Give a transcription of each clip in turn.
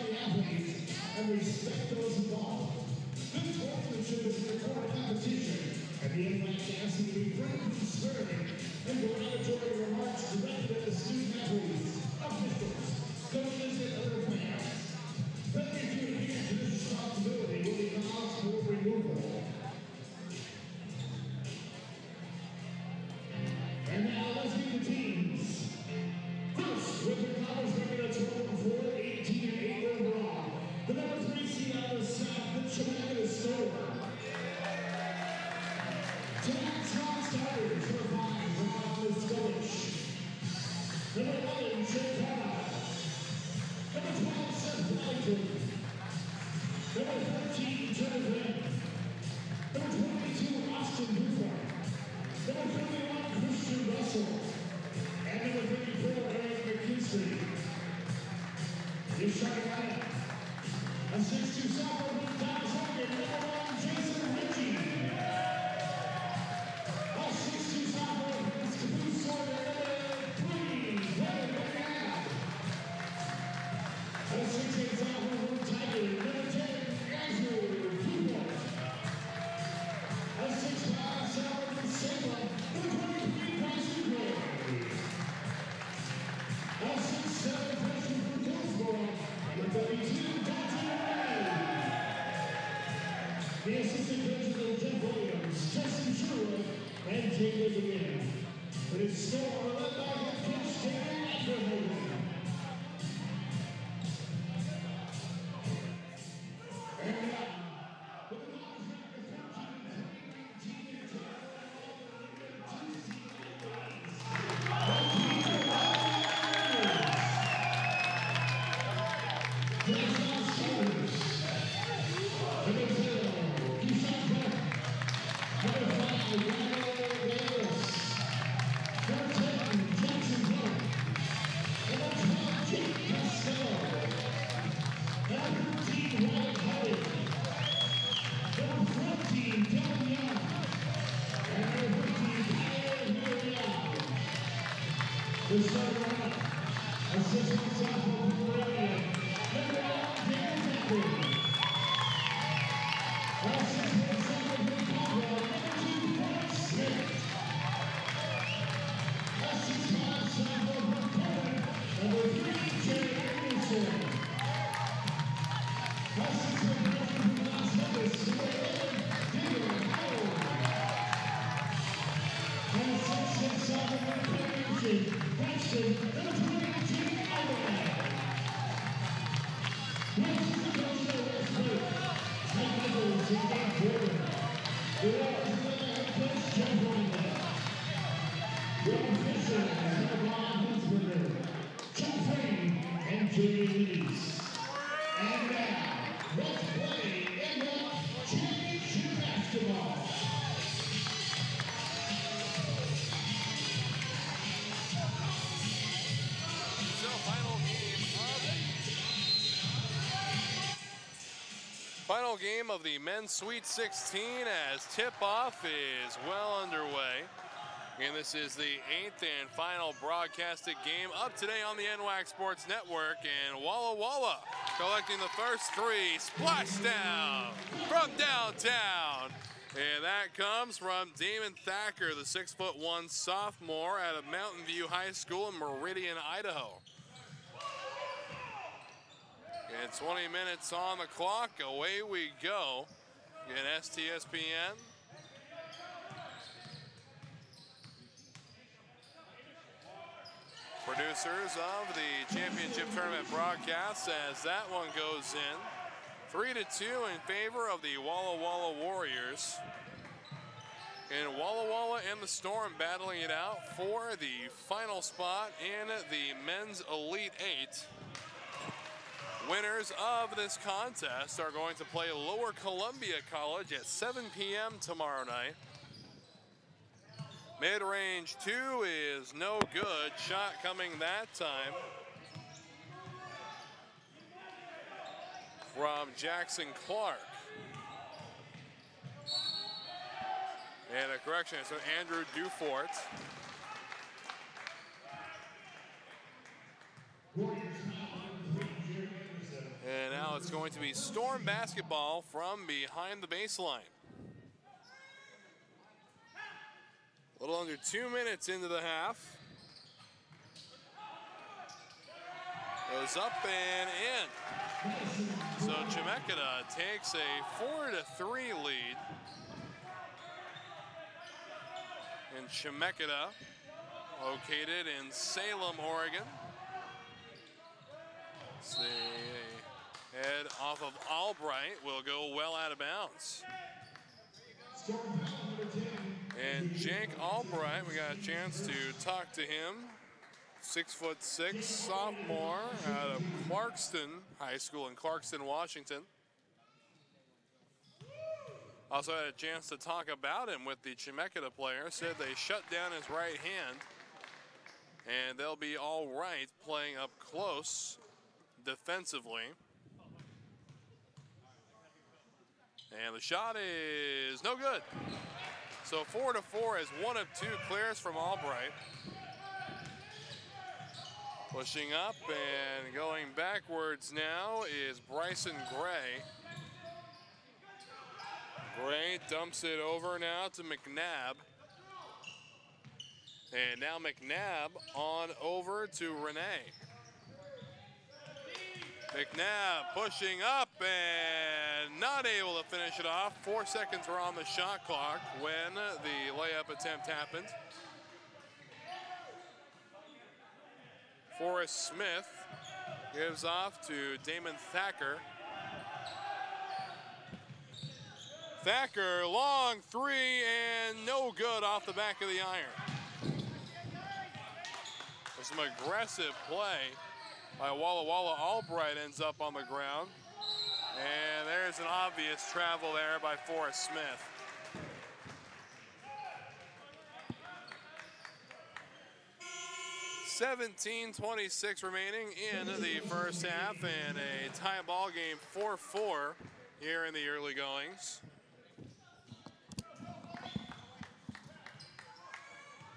the athletes and respect those involved. Good sportsmanship is an important competition, and the NWAC asks you to be friendly, sparing, and derogatory remarks directed at the student athletes, officials, coaches, and other fans. Failure to adhere to this responsibility will be cause for removal. And now let's meet the teams. First, with the college record a total of 4, 18, and 8 overall. The number 3 seed out of the South, the Chemeketa Store. Tonight's strong starters were 5 from Walla's Village. Number 11, Chemeketa. Number 12, Seth Wellington. Number 13, Jennifer. Number 22, Austin Buford. Number 31, Christian Russell. And number 34, Eric McKinstry. Your starting lineup. A 6'2" sophomore with Thomas Hogan, number 1, Jason Ritchie. A 6'2" sophomore with Caboose Sawyer, number 3, Kevin McNabb. A 6'8" sophomore with Tiger, number 10, Andrew Hubert. A 6'5" sophomore with Salem, number 23, Bryson Gray. A 6'7" freshman from Hillsborough, number 32, Dante Ray. The assistant coaches are Jeff Williams, Justin Shura, and Jacob again. But it's still led by head coach Dan Ackerman. And now, with the Dodgers record 13, 19, and 10, the starting lineup, a 6'1" sophomore from Moravia, number 1, Dan Zachary. A 6'1" sophomore from Caldwell, number 2, Frank Smith. A 6'5" sophomore from Poland, number 3, Jay Anderson. A 6'1" freshman from Las Vegas, number 11, Dylan Howard. And a 6'6" sophomore from Clemson, number 20, Jimmy Alvarez. Next is the coach of the West Coast, Mike Nichols and Dan Porter. The Warriors are the head coach, Jeff Wanda. Rob Fisher and Ron Hinsberger, Chuck Frame, and Jay Lees. And now, let's play NWAC Championship Basketball. Final game of the men's Sweet 16 as tip-off is well underway. And this is the 8th and final broadcasted game up today on the NWAC Sports Network. And Walla collecting the first 3, splashdown from downtown. And that comes from Damon Thacker, the 6'1" sophomore out of Mountain View High School in Meridian, Idaho. And 20 minutes on the clock, away we go in STSPN. Producers of the championship tournament broadcast as that one goes in. 3-2 in favor of the Walla Warriors. And Walla and the Storm battling it out for the final spot in the men's Elite 8. Winners of this contest are going to play Lower Columbia College at 7 p.m. tomorrow night. Mid-range 2 is no good. Shot coming that time from Jackson Clark. And a correction, so Andrew Dufort. it's going to be Storm basketball from behind the baseline. A little under 2 minutes into the half. Goes up and in. So Chemeketa takes a 4-3 lead. In Chemeketa, located in Salem, Oregon. It's the head off of Albright will go well out of bounds. And Jake Albright, we got a chance to talk to him. 6'6", sophomore out of Clarkston High School in Clarkston, Washington. Also had a chance to talk about him with the Chemeketa player. Said they shut down his right hand, and they'll be all right playing up close defensively. And the shot is no good. So 4-4 is 1 of 2 clears from Albright. Pushing up and going backwards now is Bryson Gray. Gray dumps it over now to McNabb. And now McNabb on over to Renee. McNabb pushing up and not able to finish it off. 4 seconds were on the shot clock when the layup attempt happened. Forrest Smith gives off to Damon Thacker. Thacker, long 3 and no good off the back of the iron. With some aggressive play by Walla Walla. Albright ends up on the ground. And there's an obvious travel there by Forrest Smith. .26 remaining in the first half, and a tie ball game 4-4 here in the early goings.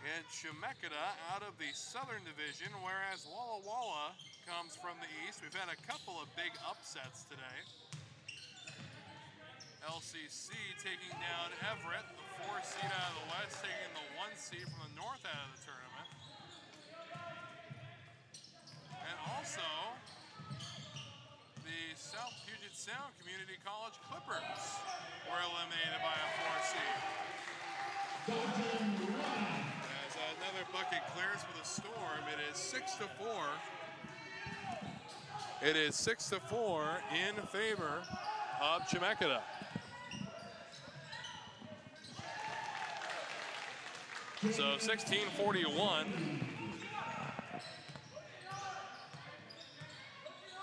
And Chemeketa out of the Southern Division, whereas Walla Walla comes from the East. We've had a couple of big upsets today. LCC taking down Everett, the 4 seed out of the West, taking the 1 seed from the North out of the tournament. And also, the South Puget Sound Community College Clippers were eliminated by a 4 seed. As another bucket clears for the Storm, it is 6-4. It is 6-4 in favor of Chemeketa. So 16:41.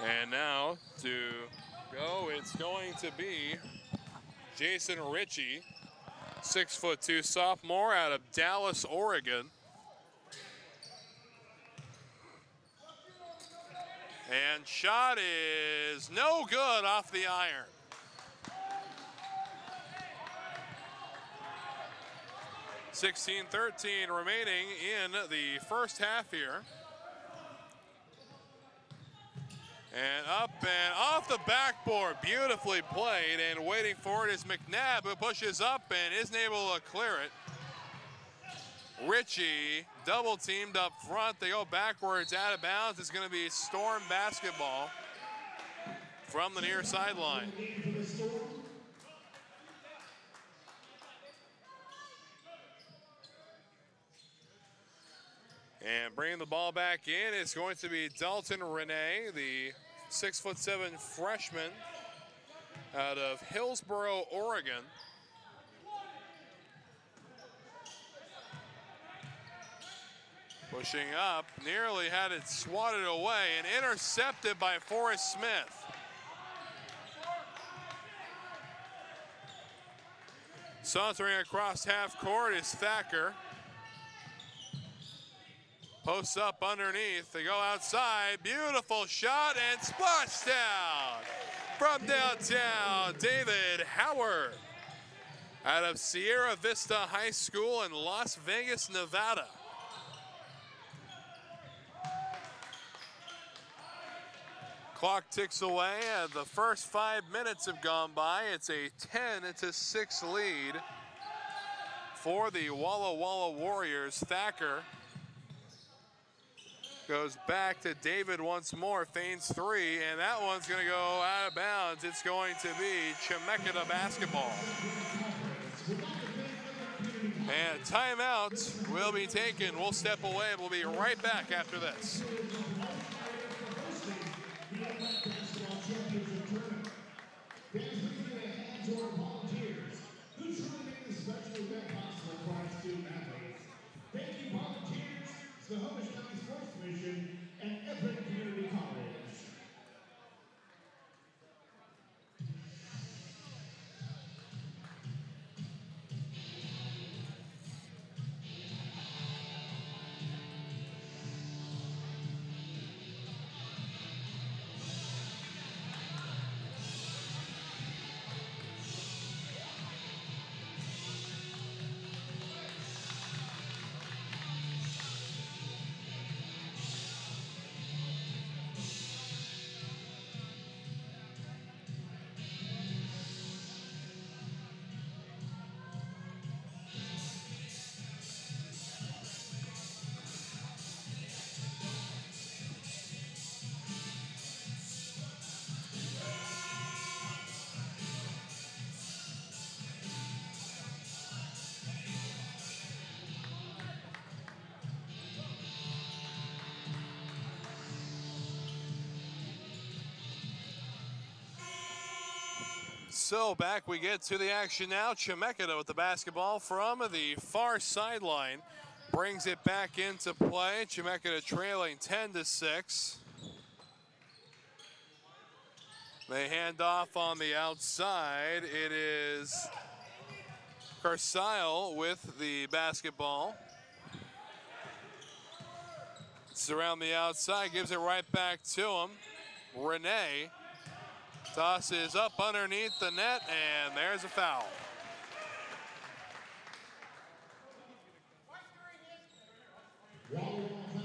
And now to go, it's going to be Jason Ritchie, 6'2" sophomore out of Dallas, Oregon. And shot is no good off the iron. .13 remaining in the first half here. And up and off the backboard, beautifully played, and waiting for it is McNabb, who pushes up and isn't able to clear it. Ritchie double teamed up front. They go backwards, out of bounds. It's going to be Storm basketball from the near sideline. And bringing the ball back in, it's going to be Dalton Renee, the 6'7" freshman out of Hillsboro, Oregon. Pushing up, nearly had it swatted away and intercepted by Forrest Smith. Sauntering across half court is Thacker. Posts up underneath, they go outside, beautiful shot and splashdown from downtown, David Howard out of Sierra Vista High School in Las Vegas, Nevada. Clock ticks away. The first 5 minutes have gone by. It's a 10-6 lead for the Walla Walla Warriors. Thacker goes back to David once more, feigns three, and that one's going to go out of bounds. It's going to be Chemeketa basketball. And timeout will be taken. We'll step away. We'll be right back after this. So back we get to the action now. Chemeketa with the basketball from the far sideline. Brings it back into play. Chemeketa trailing 10-6. They hand off on the outside. It is Carcile with the basketball. It's around the outside, gives it right back to him. Renee tosses up underneath the net, and there's a foul.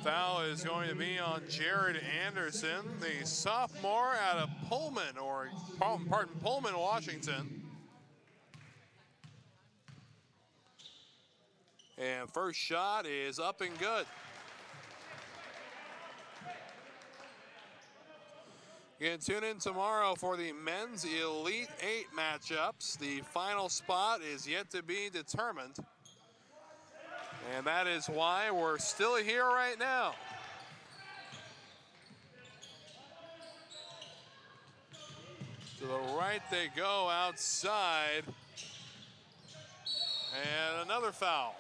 Foul is going to be on Jared Anderson, the sophomore out of Pullman, Pullman, Washington. And first shot is up and good. You can tune in tomorrow for the men's Elite 8 matchups. The final spot is yet to be determined. And that is why we're still here right now. To the right they go outside. And another foul.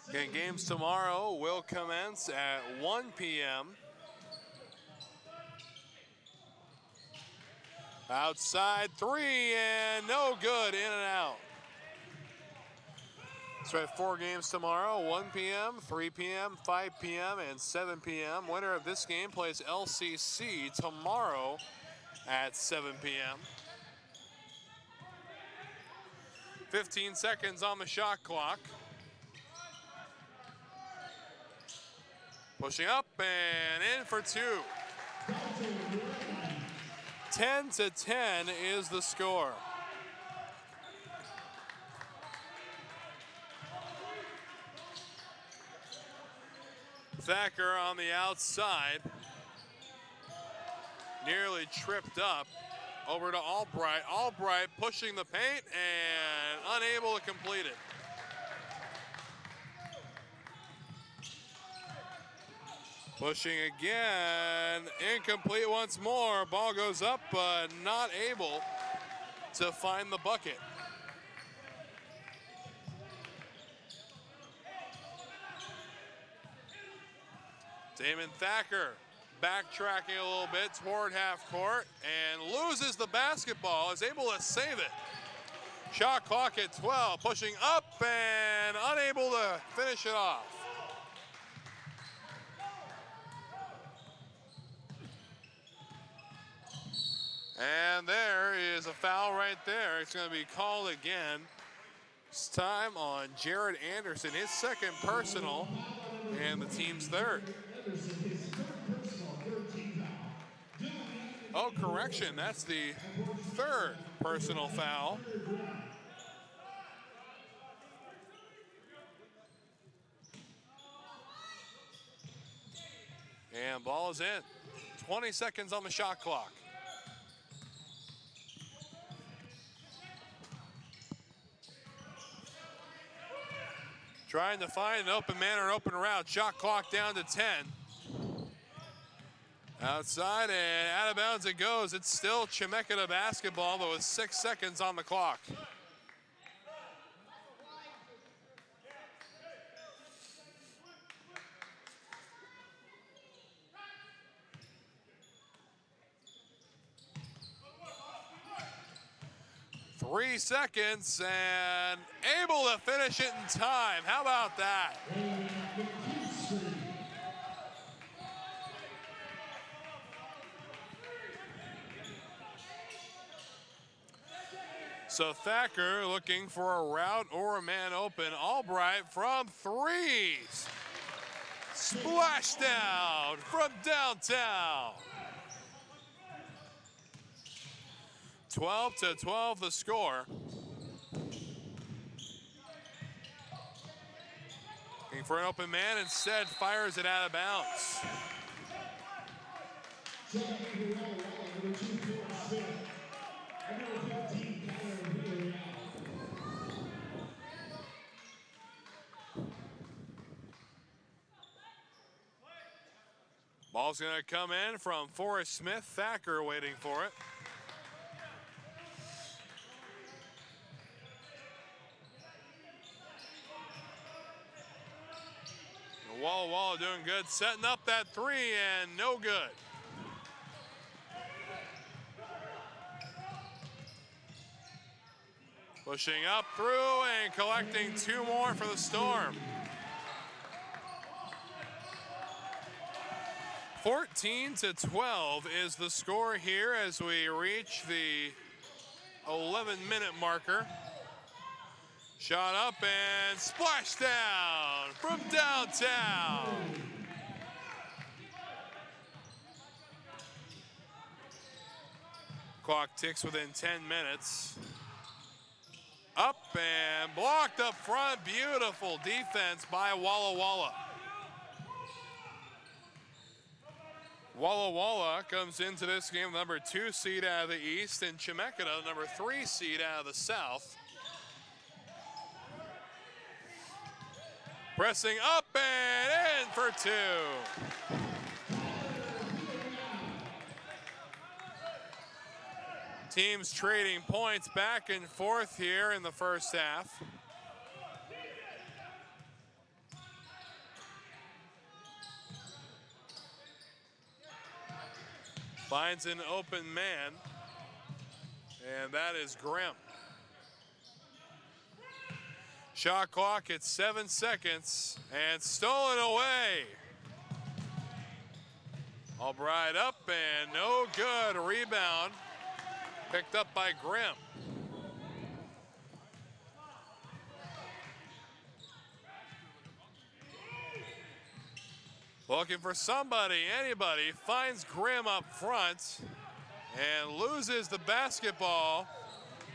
Again, games tomorrow will commence at 1 p.m. Outside three, and no good, in and out. So we have 4 games tomorrow, 1 p.m., 3 p.m., 5 p.m., and 7 p.m. Winner of this game plays LCC tomorrow at 7 p.m. 15 seconds on the shot clock. Pushing up and in for 2. 10-10 is the score. Thacker on the outside. Nearly tripped up. Over to Albright. Albright pushing the paint and unable to complete it. Pushing again, incomplete once more. Ball goes up, but not able to find the bucket. Damon Thacker backtracking a little bit toward half court and loses the basketball, is able to save it. Shot clock at 12, pushing up and unable to finish it off. And there is a foul right there. It's going to be called again. This time on Jared Anderson, his second personal, and the team's third. Oh, correction, that's the third personal foul. And ball is in. 20 seconds on the shot clock. Trying to find an open man or an open route. Shot clock down to 10. Outside and out of bounds it goes. It's still Chemeketa basketball, but with 6 seconds on the clock. Three seconds and able to finish it in time. How about that? So Thacker looking for a route or a man open. Albright from threes. Splashdown from downtown. 12-12 the score. Looking for an open man, instead fires it out of bounds. Ball's gonna come in from Forrest Smith. Thacker waiting for it. Walla doing good, setting up that three and no good. Pushing up through and collecting two more for the Storm. 14-12 is the score here as we reach the 11-minute marker. Shot up and splash down from downtown. Clock ticks within 10 minutes. Up and blocked up front. Beautiful defense by Walla. Walla comes into this game number 2 seed out of the East, and Chemeketa number 3 seed out of the South. Pressing up and in for two. Teams trading points back and forth here in the first half. Finds an open man, and that is Grimm. Shot clock at 7 seconds and stolen away. Albright up and no good. Rebound picked up by Grimm. Looking for somebody, anybody, finds Grimm up front and loses the basketball,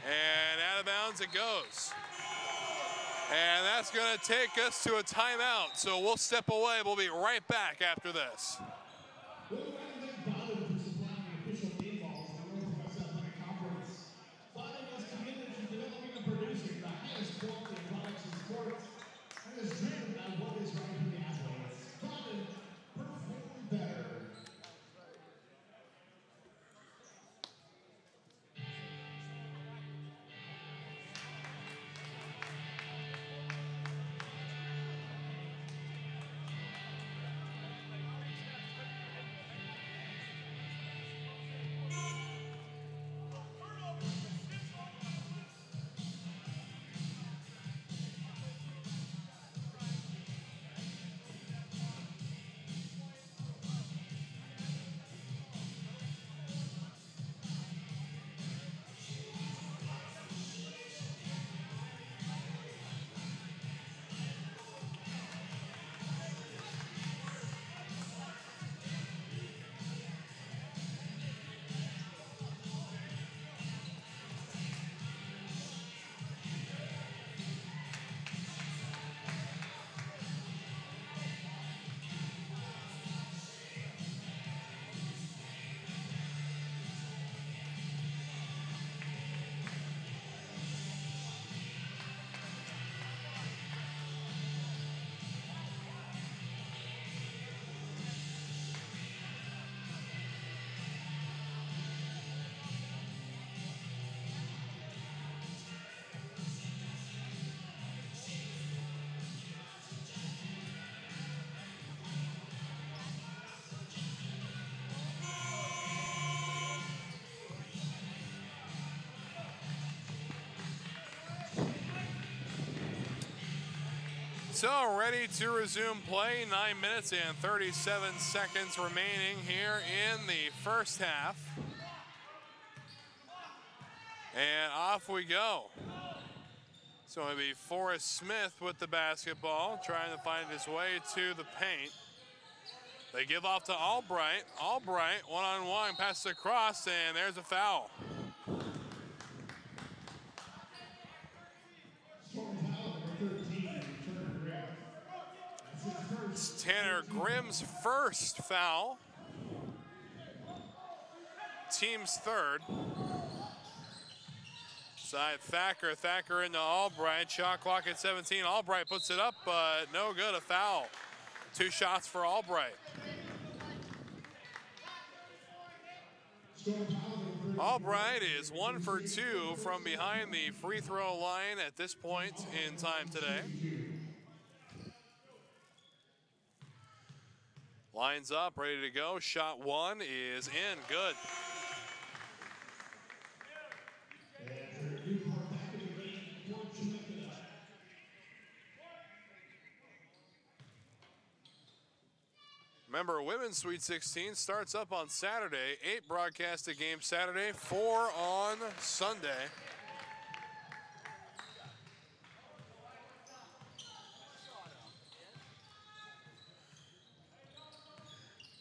and out of bounds it goes. And that's going to take us to a timeout. So we'll step away. We'll be right back after this. So ready to resume play. 9 minutes and 37 seconds remaining here in the first half. And off we go. So it'll be Forrest Smith with the basketball, trying to find his way to the paint. They give off to Albright. Albright, one-on-one, passes across, and there's a foul. It's Tanner Grimm's first foul. Team's third. Side Thacker. Thacker into Albright. Shot clock at 17. Albright puts it up, but no good. A foul. 2 shots for Albright. Albright is 1 for 2 from behind the free throw line at this point in time today. Lines up, ready to go. Shot 1 is in, good. Remember, Women's Sweet 16 starts up on Saturday. 8 broadcasted games Saturday, 4 on Sunday.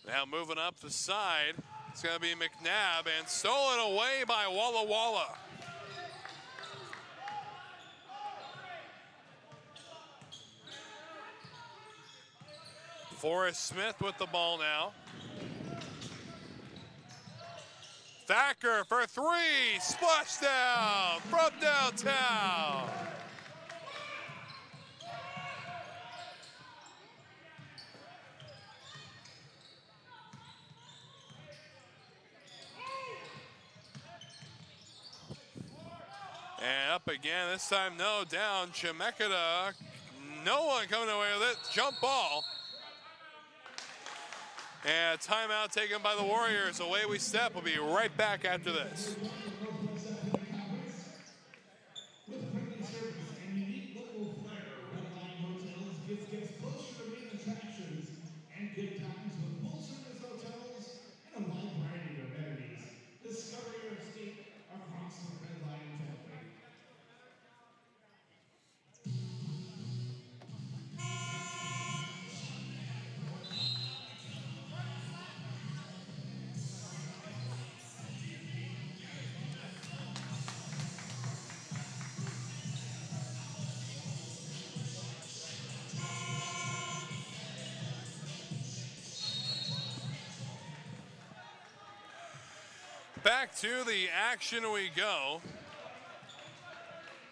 Now moving up the side, it's going to be McNabb, and stolen away by Walla Walla. Forrest Smith with the ball now. Thacker for 3, splashdown from downtown. And up again, this time no, down. Chemeketa, no one coming away with it. Jump ball. And timeout taken by the Warriors. Away we step. We'll be right back after this. Back to the action we go.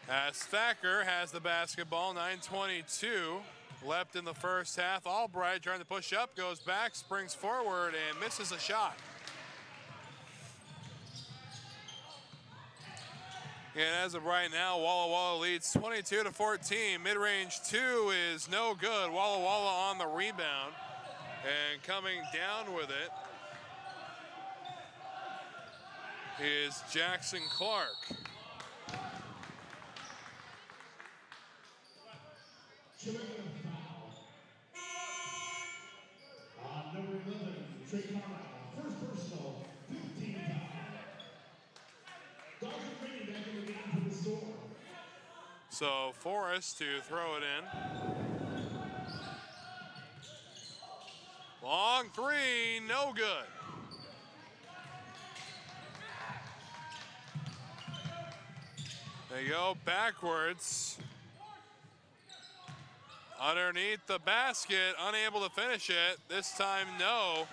As Thacker has the basketball, 9:22 left in the first half. Albright trying to push up, goes back, springs forward, and misses a shot. And as of right now, Walla Walla leads 22-14. Mid-range 2 is no good. Walla Walla on the rebound. And coming down with it is Jackson Clark. Number 11, Trey Carlisle, first personal, 15 foul. Dodgers ready back in the game for the Storm. So Forrest to throw it in. Long 3, no good. They go backwards. Underneath the basket, unable to finish it. This time, no.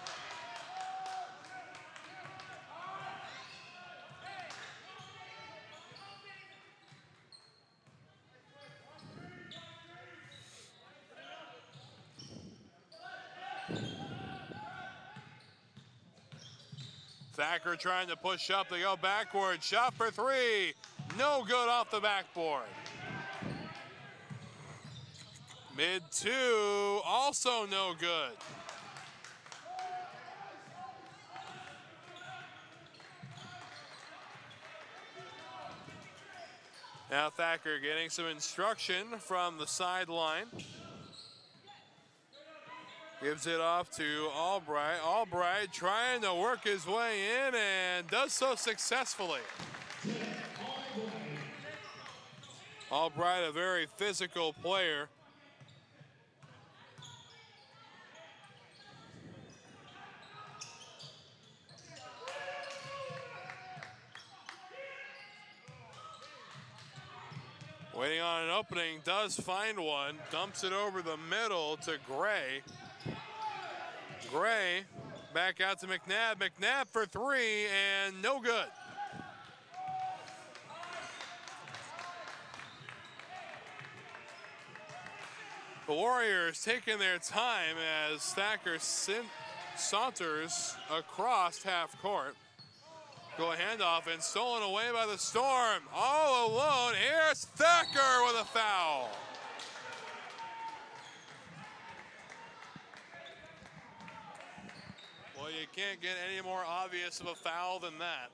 Thacker trying to push up. They go backward. Shot for 3. No good off the backboard. Mid 2, also no good. Now Thacker getting some instruction from the sideline. Gives it off to Albright. Albright trying to work his way in and does so successfully. Albright, a very physical player. Waiting on an opening, does find one, dumps it over the middle to Gray. Gray back out to McNabb. McNabb for three and no good. The Warriors taking their time as Thacker saunters across half court. Go a handoff and stolen away by the Storm. All alone, here's Thacker with a foul. Well, you can't get any more obvious of a foul than that.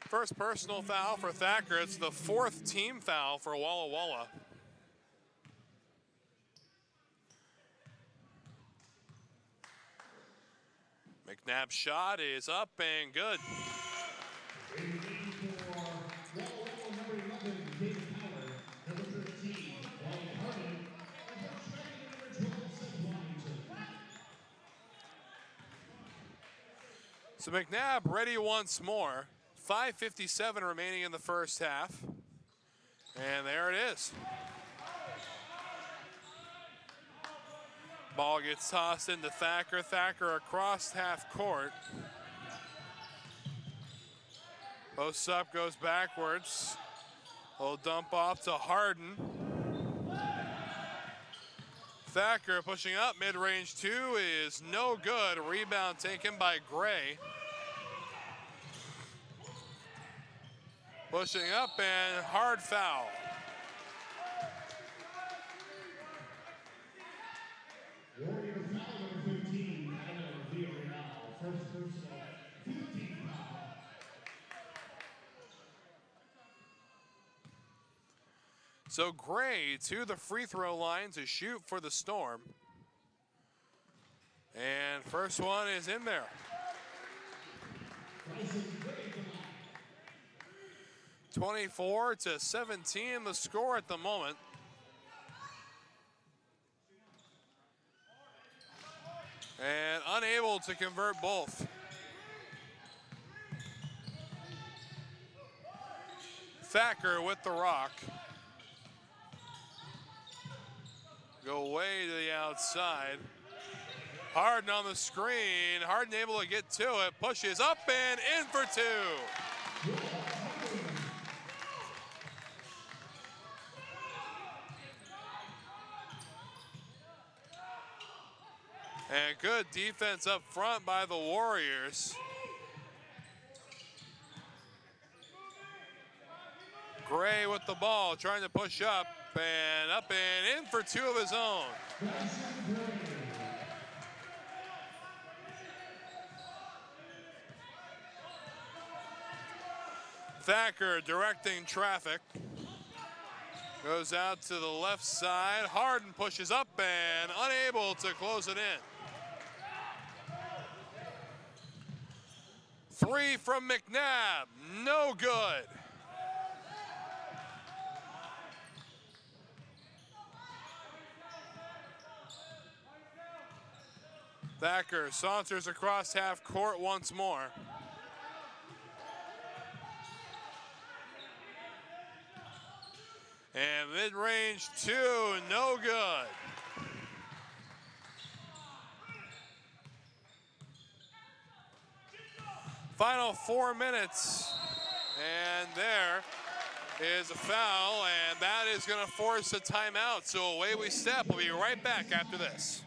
First personal foul for Thacker. It's the fourth team foul for Walla Walla. McNabb's shot is up and good. So McNabb ready once more. 5:57 remaining in the first half. And there it is. Ball gets tossed into Thacker. Thacker across half court. Posts up, goes backwards. Little dump off to Harden. Thacker pushing up, mid-range two is no good. Rebound taken by Gray. Pushing up and hard foul. Warrior foul number 15, first personal, 15 foul. So Gray to the free throw line to shoot for the Storm. And first one is in there. 24-17 the score at the moment. And unable to convert both. Thacker with the rock. Go way to the outside. Harden on the screen. Harden able to get to it. Pushes up and in for two. And good defense up front by the Warriors. Gray with the ball, trying to push up and in for two of his own. Thacker directing traffic. Goes out to the left side. Harden pushes up and unable to close it in. Three from McNabb, no good. Thacker saunters across half court once more. And mid-range two, no good. Final 4 minutes, and there is a foul, and that is going to force a timeout. So away we step. We'll be right back after this.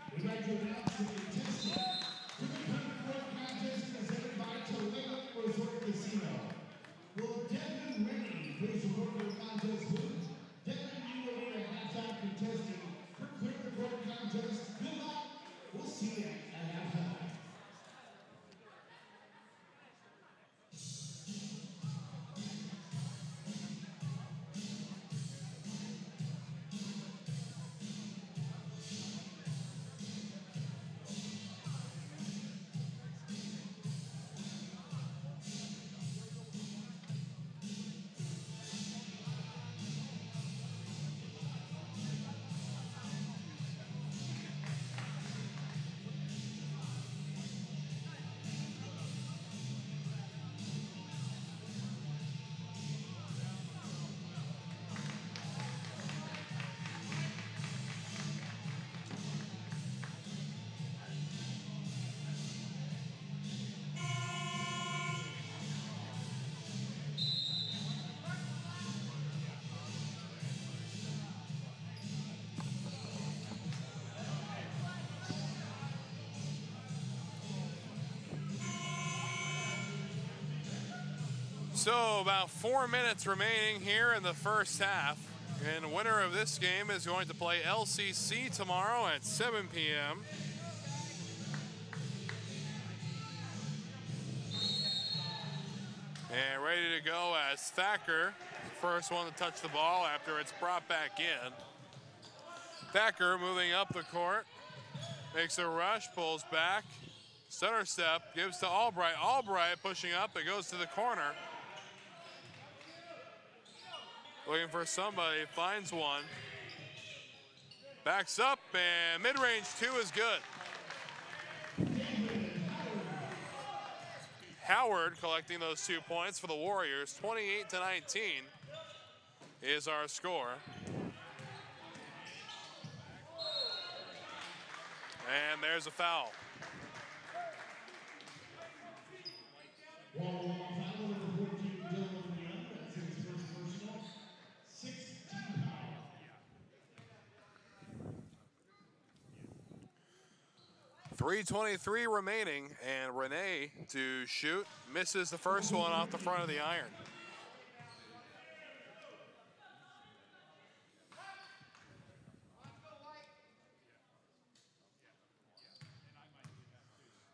So about 4 minutes remaining here in the first half. And the winner of this game is going to play LCC tomorrow at 7 p.m. And ready to go as Thacker, first one to touch the ball after it's brought back in. Thacker moving up the court, makes a rush, pulls back, stutter step, gives to Albright. Albright pushing up, it goes to the corner. Looking for somebody, finds one. Backs up, and mid-range two is good. Howard collecting those 2 points for the Warriors. 28-19 is our score. And there's a foul. Walla foul number 14, Dylan Young. That's his first personal. 16 foul. 3:23 remaining, and Renee to shoot. Misses the first one off the front of the iron.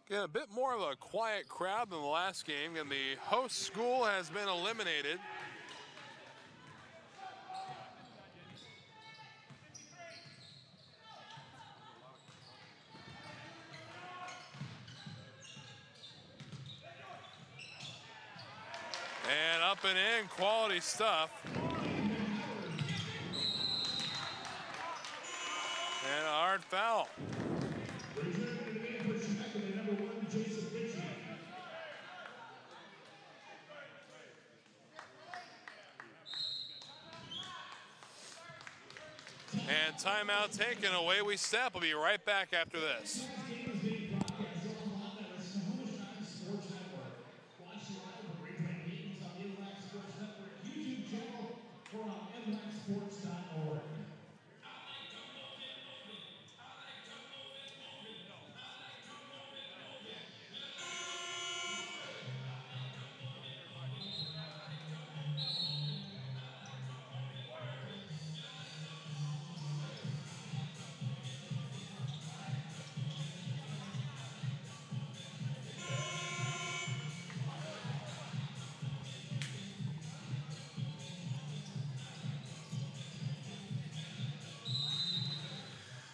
Again, a bit more of a quiet crowd than the last game, and the host school has been eliminated. And up and in, quality stuff. And a hard foul. And timeout taken, away we step. We'll be right back after this.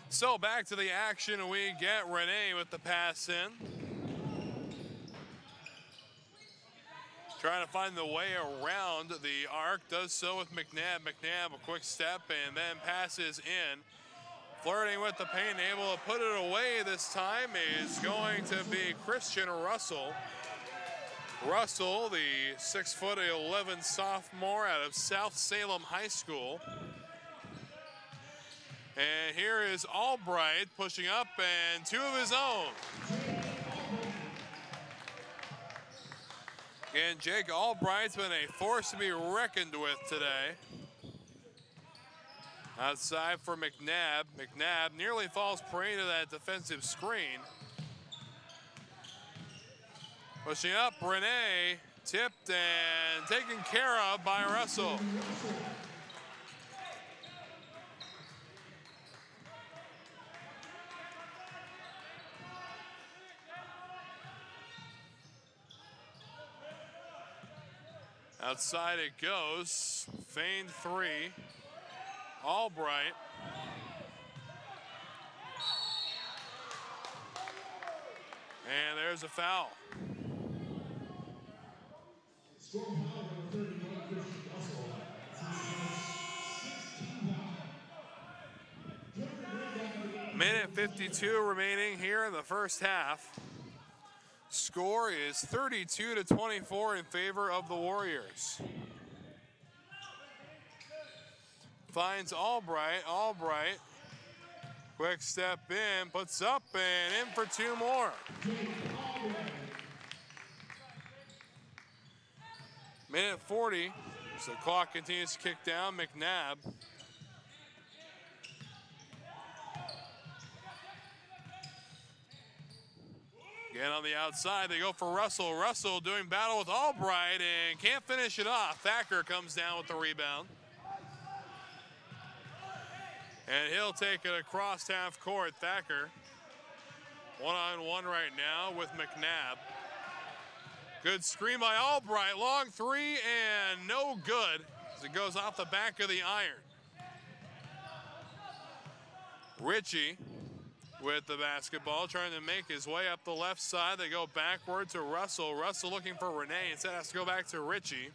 So back to the action, we get Renee with the pass in. Trying to find the way around the arc, does so with McNabb. McNabb, a quick step, and then passes in. Flirting with the paint, able to put it away this time is going to be Christian Russell. Russell, the 6'11" sophomore out of South Salem High School. And here is Albright pushing up, and two of his own. And Jake Albright's been a force to be reckoned with today. Outside for McNabb. McNabb nearly falls prey to that defensive screen. Pushing up, Renee, tipped and taken care of by Russell. Outside it goes, feigned three, Albright. And there's a foul. Minute 52 remaining here in the first half. Score is 32-24 in favor of the Warriors. Finds Albright. Albright, quick step in, puts up and in for two more. Minute 40, so the clock continues to kick down. McNabb. Again on the outside, they go for Russell. Russell doing battle with Albright and can't finish it off. Thacker comes down with the rebound. And he'll take it across half court. Thacker one-on-one right now with McNabb. Good screen by Albright. Long three and no good as it goes off the back of the iron. Ritchie with the basketball, trying to make his way up the left side. They go backward to Russell. Russell looking for Renee. Instead has to go back to Ritchie.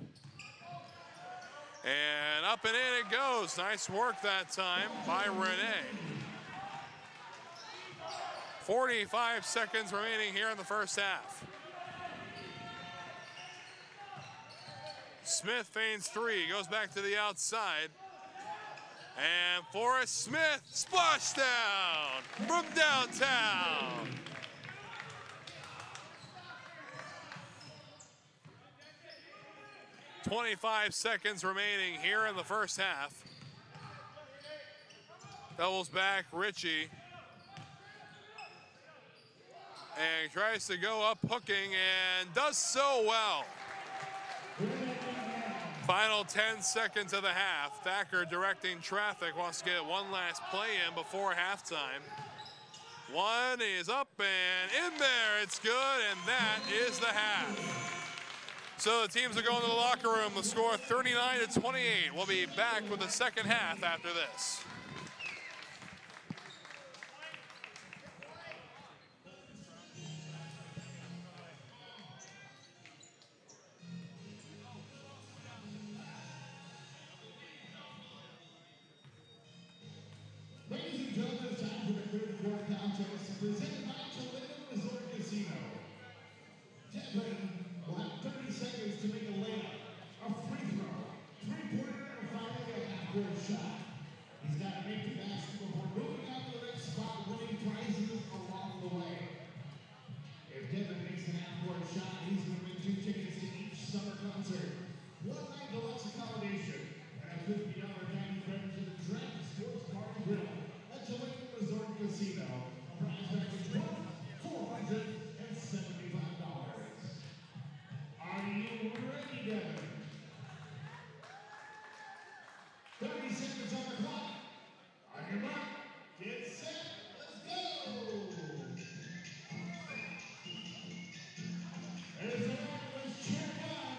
And up and in it goes. Nice work that time by Renee. 45 seconds remaining here in the first half. Smith feigns three, goes back to the outside. And Forrest Smith, splash down from downtown. .25 seconds remaining here in the first half. Doubles back Ritchie. And tries to go up hooking and does so well. Final 10 seconds of the half. Thacker directing traffic, wants to get one last play in before halftime. One is up and in there, it's good, and that is the half. So the teams are going to the locker room. The score 39-28. We'll be back with the second half after this. Ladies and gentlemen, it's time for the third quarter contest presented by Chemeketa Resort Casino. Devin will have 30 seconds to make a layup, a free throw, three-pointer, and finally a half-court shot. He's got to make the basket before moving on to the next spot, winning prizes along the way. If Devin makes a half-court shot, he's going to win 2 tickets to each summer concert, one night deluxe accommodation, and a $50 dining credit to the Draft Sports Bar and Grill at Chemeketa Resort Casino. A prize package worth $475. Are you ready, Devin? 30 seconds on the clock. On your mark, get set, let's go! There's the mark, let's check on.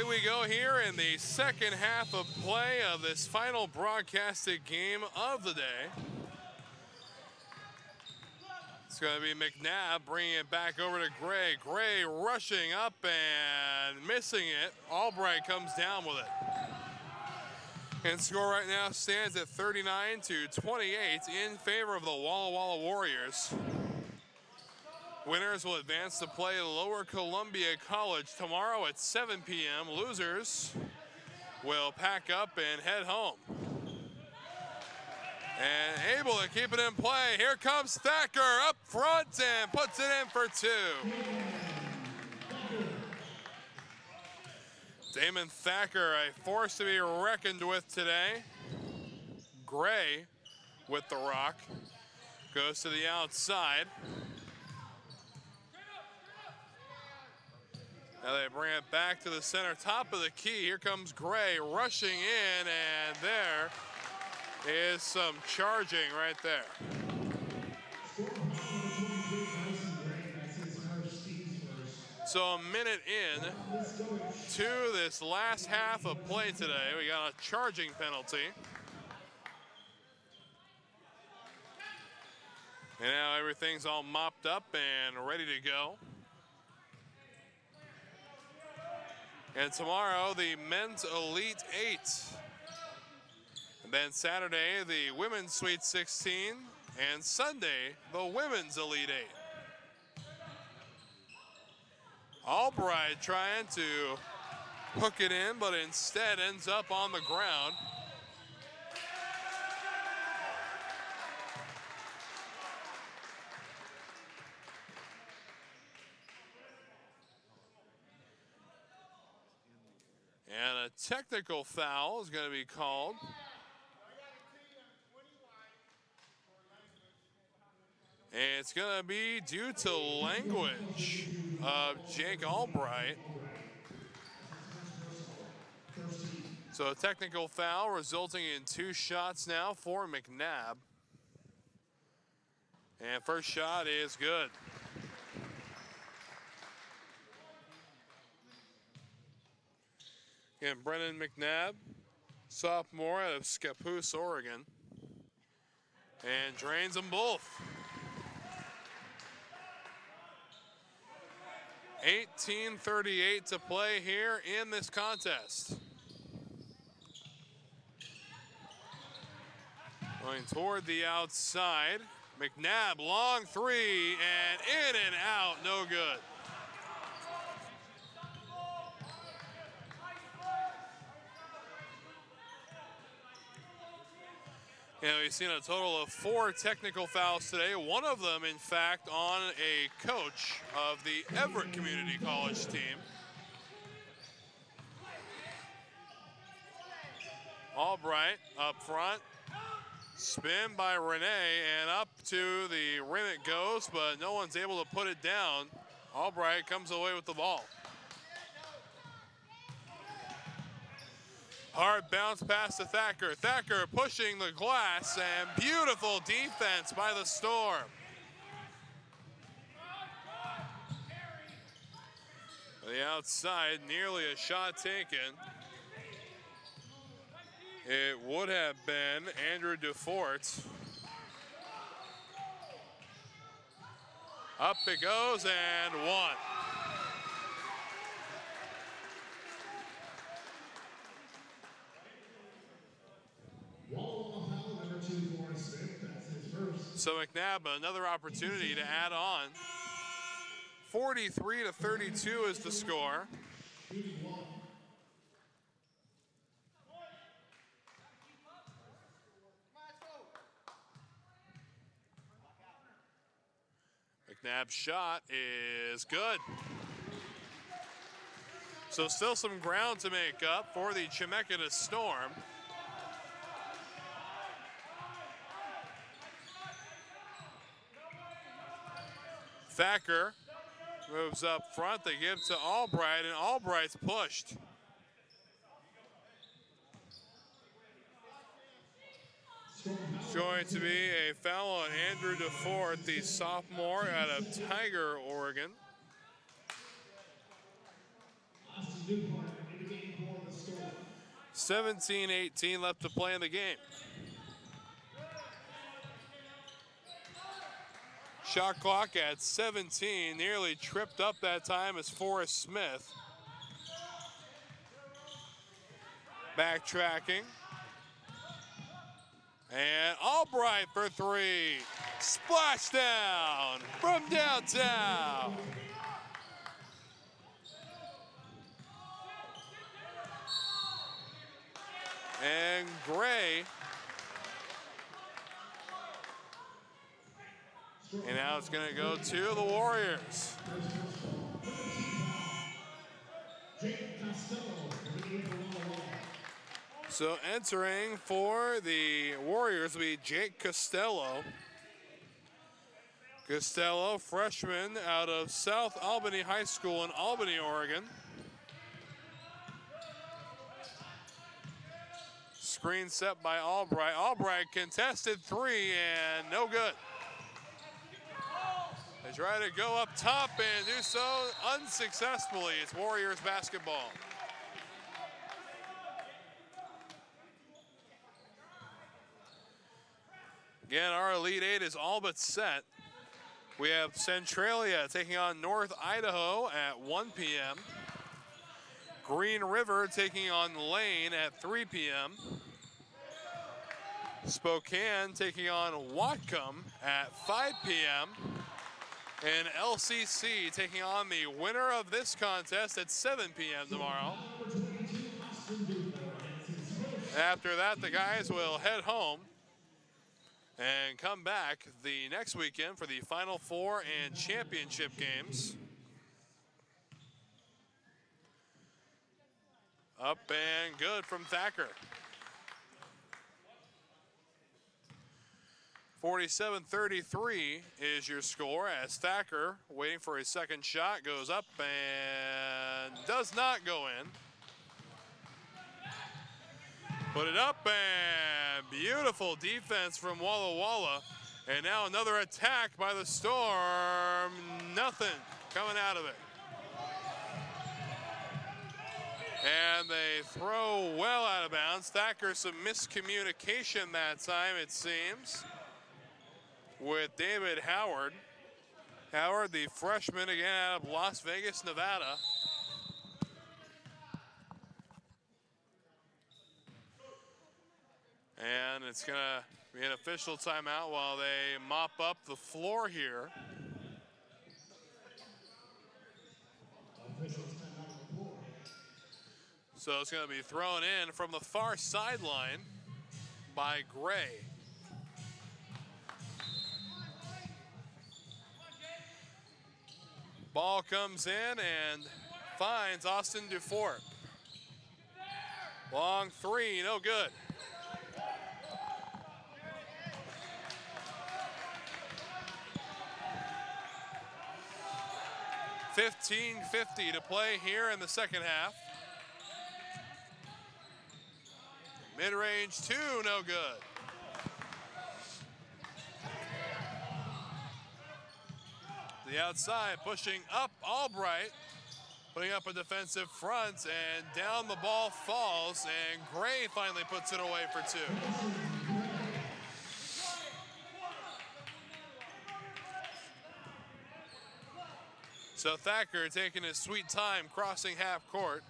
we go here in the second half of play of this final broadcasted game of the day. It's going to be McNabb bringing it back over to Gray. Gray rushing up and missing it. Albright comes down with it. And score right now stands at 39-28 in favor of the Walla Walla Warriors. Winners will advance to play Lower Columbia College tomorrow at 7 p.m. Losers will pack up and head home. And able to keep it in play. Here comes Thacker up front and puts it in for two. Damon Thacker, a force to be reckoned with today. Gray with the rock. Goes to the outside. Now they bring it back to the center, top of the key. Here comes Gray rushing in, and there is some charging right there. So a minute in to this last half of play today. We got a charging penalty. And now everything's all mopped up and ready to go. And tomorrow, the men's Elite 8. And then Saturday, the women's Sweet 16. And Sunday, the women's Elite 8. Albright trying to hook it in, but instead ends up on the ground. And a technical foul is going to be called. And it's going to be due to language of Jake Albright. So a technical foul resulting in 2 shots now for McNabb. And first shot is good. Again, Brennan McNabb, sophomore out of Scappoose, Oregon. And drains them both. 18:38 to play here in this contest. Going toward the outside. McNabb, long three, and in and out, no good. You know, we've seen a total of 4 technical fouls today. One of them, in fact, on a coach of the Everett Community College team. Albright up front. Spin by Renee, and up to the rim it goes, but no one's able to put it down. Albright comes away with the ball. Hard bounce pass to Thacker. Thacker pushing the glass, and beautiful defense by the Storm. The outside, nearly a shot taken. It would have been Andrew DeFort. Up it goes, and one. So McNabb, another opportunity to add on. 43-32 is the score. McNabb's shot is good. So still some ground to make up for the Chemeketa Storm. Thacker moves up front. They give to Albright, and Albright's pushed. It's going to be a foul on Andrew DeFort, the sophomore out of Tiger, Oregon. 17-18 left to play in the game. Shot clock at 17, nearly tripped up that time as Forrest Smith. Backtracking. And Albright for three. Splashdown from downtown. And Gray. And now it's going to go to the Warriors. So entering for the Warriors will be Jake Costello. Costello, freshman out of South Albany High School in Albany, Oregon. Screen set by Albright. Albright contested three and no good. They try to go up top and do so unsuccessfully. It's Warriors basketball. Again, our Elite Eight is all but set. We have Centralia taking on North Idaho at 1 p.m. Green River taking on Lane at 3 p.m. Spokane taking on Whatcom at 5 p.m. And LCC taking on the winner of this contest at 7 p.m. tomorrow. After that, the guys will head home and come back the next weekend for the Final Four and championship games. Up and good from Thacker. 47-33 is your score as Thacker, waiting for his second shot, goes up and does not go in. Put it up and beautiful defense from Walla Walla. And now another attack by the Storm. Nothing coming out of it. And they throw well out of bounds. Thacker, some miscommunication that time, it seems, with David Howard. Howard, the freshman, again out of Las Vegas, Nevada. And it's going to be an official timeout while they mop up the floor here. So it's going to be thrown in from the far sideline by Gray. Ball comes in and finds Austin Dufort. Long three, no good. $15:50 to play here in the second half. Mid-range two, no good. The outside pushing up Albright, putting up a defensive front, and down the ball falls, and Gray finally puts it away for two. So Thacker taking his sweet time crossing half court.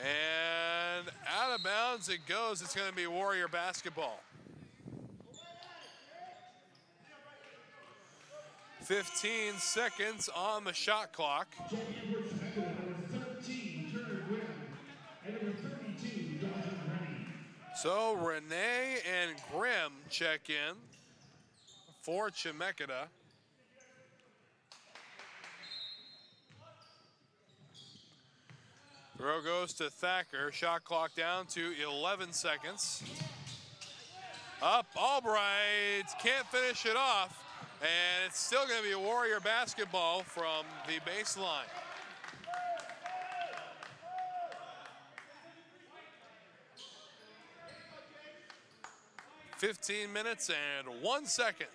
And out of bounds it goes. It's going to be Warrior basketball. 15 seconds on the shot clock. So Renee and Grimm check in for Chemeketa. Throw goes to Thacker. Shot clock down to 11 seconds. Up, Albright can't finish it off. And it's still going to be a Warrior basketball from the baseline. $15 minutes and 1 second.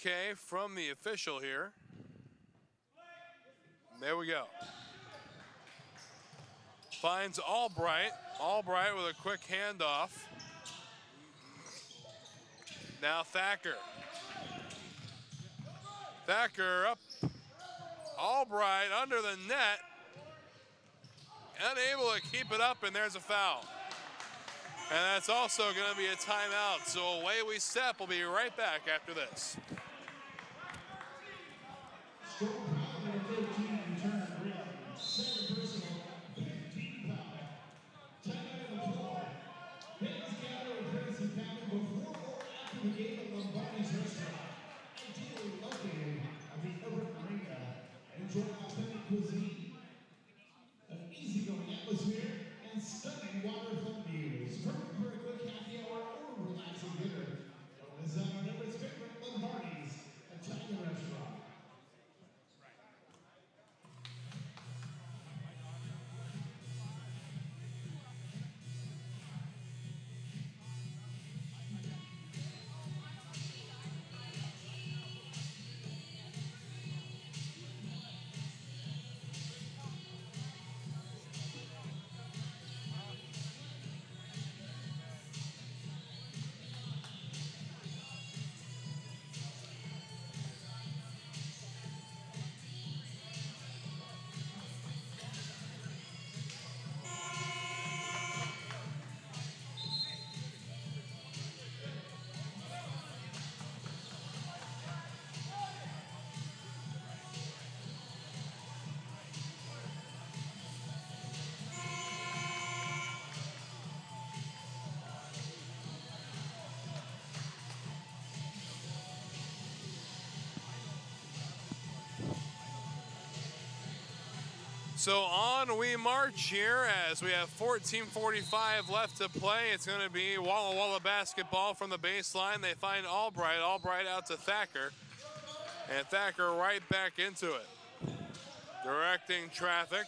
okay from the official here. There we go. Finds Albright. Albright with a quick handoff. Now Thacker. Thacker up. Albright under the net. Unable to keep it up, and there's a foul. And that's also going to be a timeout. So away we step. We'll be right back after this. So on we march here as we have 14:45 left to play. It's going to be Walla Walla basketball from the baseline. They find Albright. Albright out to Thacker. And Thacker right back into it. Directing traffic.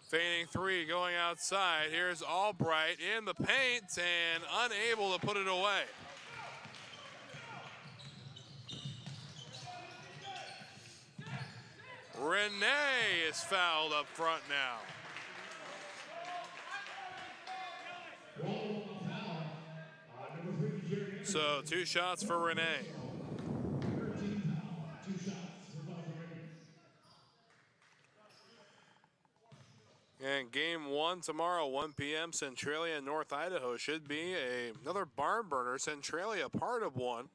Feigning three going outside. Here's Albright in the paint and unable to put it away. Renee is fouled up front now. So 2 shots for Renee. And game 1 tomorrow, 1 p.m. Centralia, North Idaho. Should be another barn burner. Centralia part of one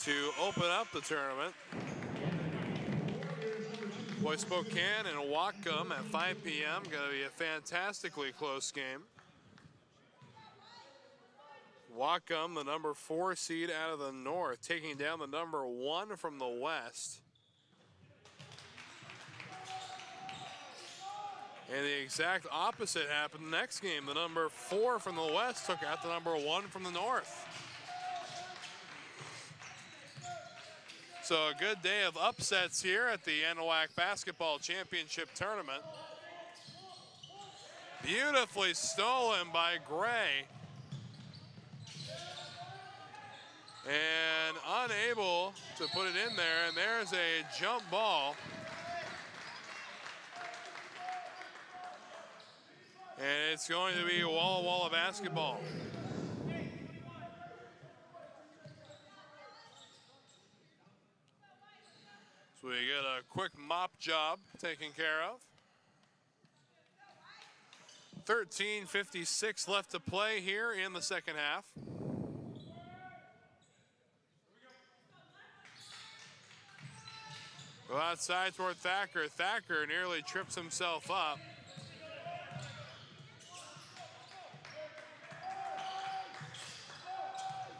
to open up the tournament. Boys Spokane and Whatcom at 5 p.m. Going to be a fantastically close game. Whatcom, the number 4 seed out of the north, taking down the number 1 from the west. And the exact opposite happened the next game. The number 4 from the west took out the number 1 from the north. So a good day of upsets here at the NWAC Basketball Championship Tournament. Beautifully stolen by Gray. And unable to put it in there, and there's a jump ball. And it's going to be Walla Walla basketball. So we get a quick mop job taken care of. 13:56 left to play here in the second half. Go outside toward Thacker. Thacker nearly trips himself up.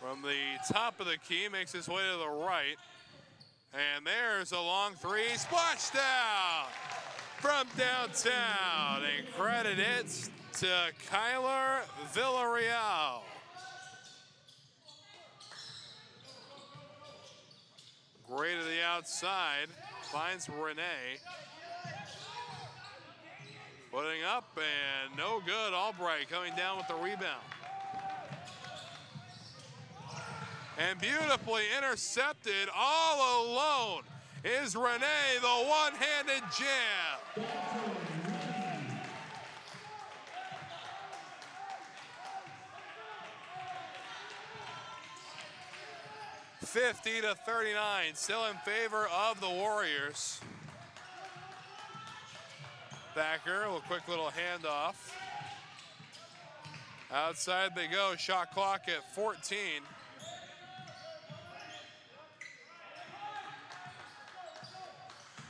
From the top of the key, makes his way to the right. And there's a long three, splash down from downtown. And credit it to Kyler Villarreal. Gray to the outside, finds Renee. Putting up and no good. Albright coming down with the rebound. And beautifully intercepted all alone is Renee, the one-handed jam. 50-39, still in favor of the Warriors. Thacker, a quick little handoff. Outside they go, shot clock at 14.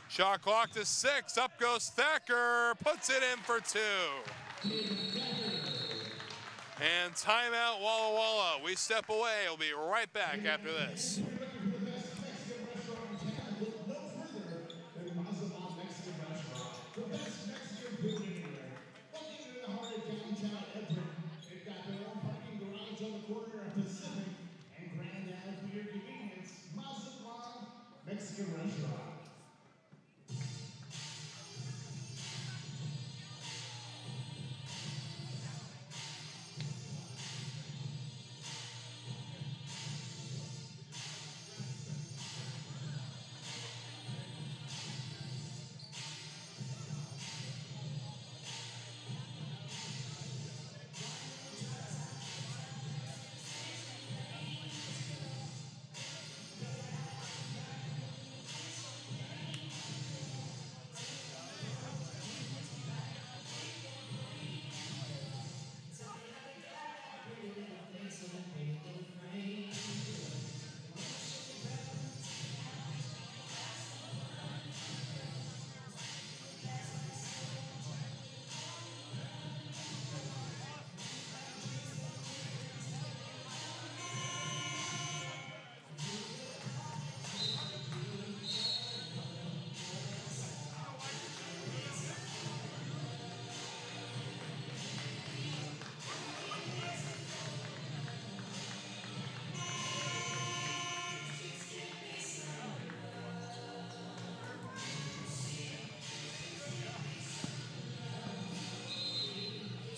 Shot clock to 6, up goes Thacker, puts it in for 2. And timeout, Walla Walla. We step away, we'll be right back after this. Mexican restaurant.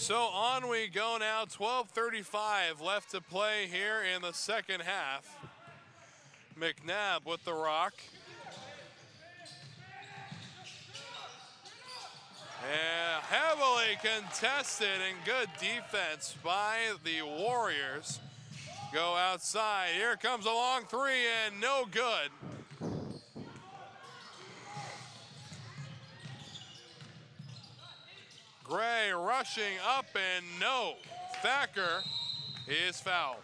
So on we go now, 12:35 left to play here in the second half. McNabb with the rock. And heavily contested and good defense by the Warriors. Go outside, here comes a long three and no good. Gray rushing up and no. Thacker is fouled.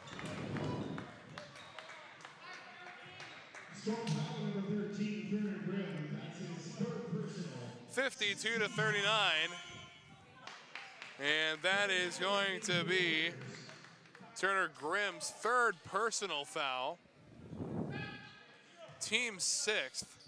52-39. And that is going to be Turner Grimm's third personal foul. Team sixth.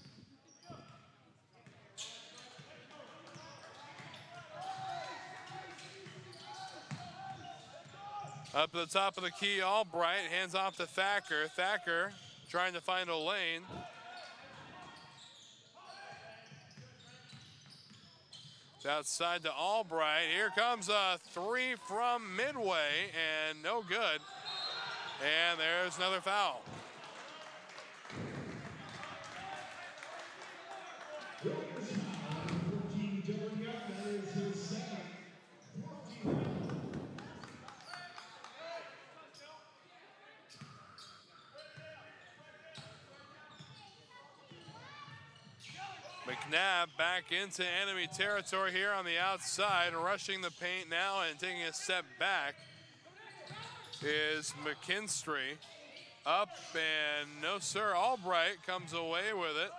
Up at the top of the key, Albright hands off to Thacker. Thacker trying to find a lane. It's outside to Albright. Here comes a three from midway and no good. And there's another foul. McNabb back into enemy territory here on the outside, rushing the paint now and taking a step back is McKinstry. Up and no sir, Albright comes away with it.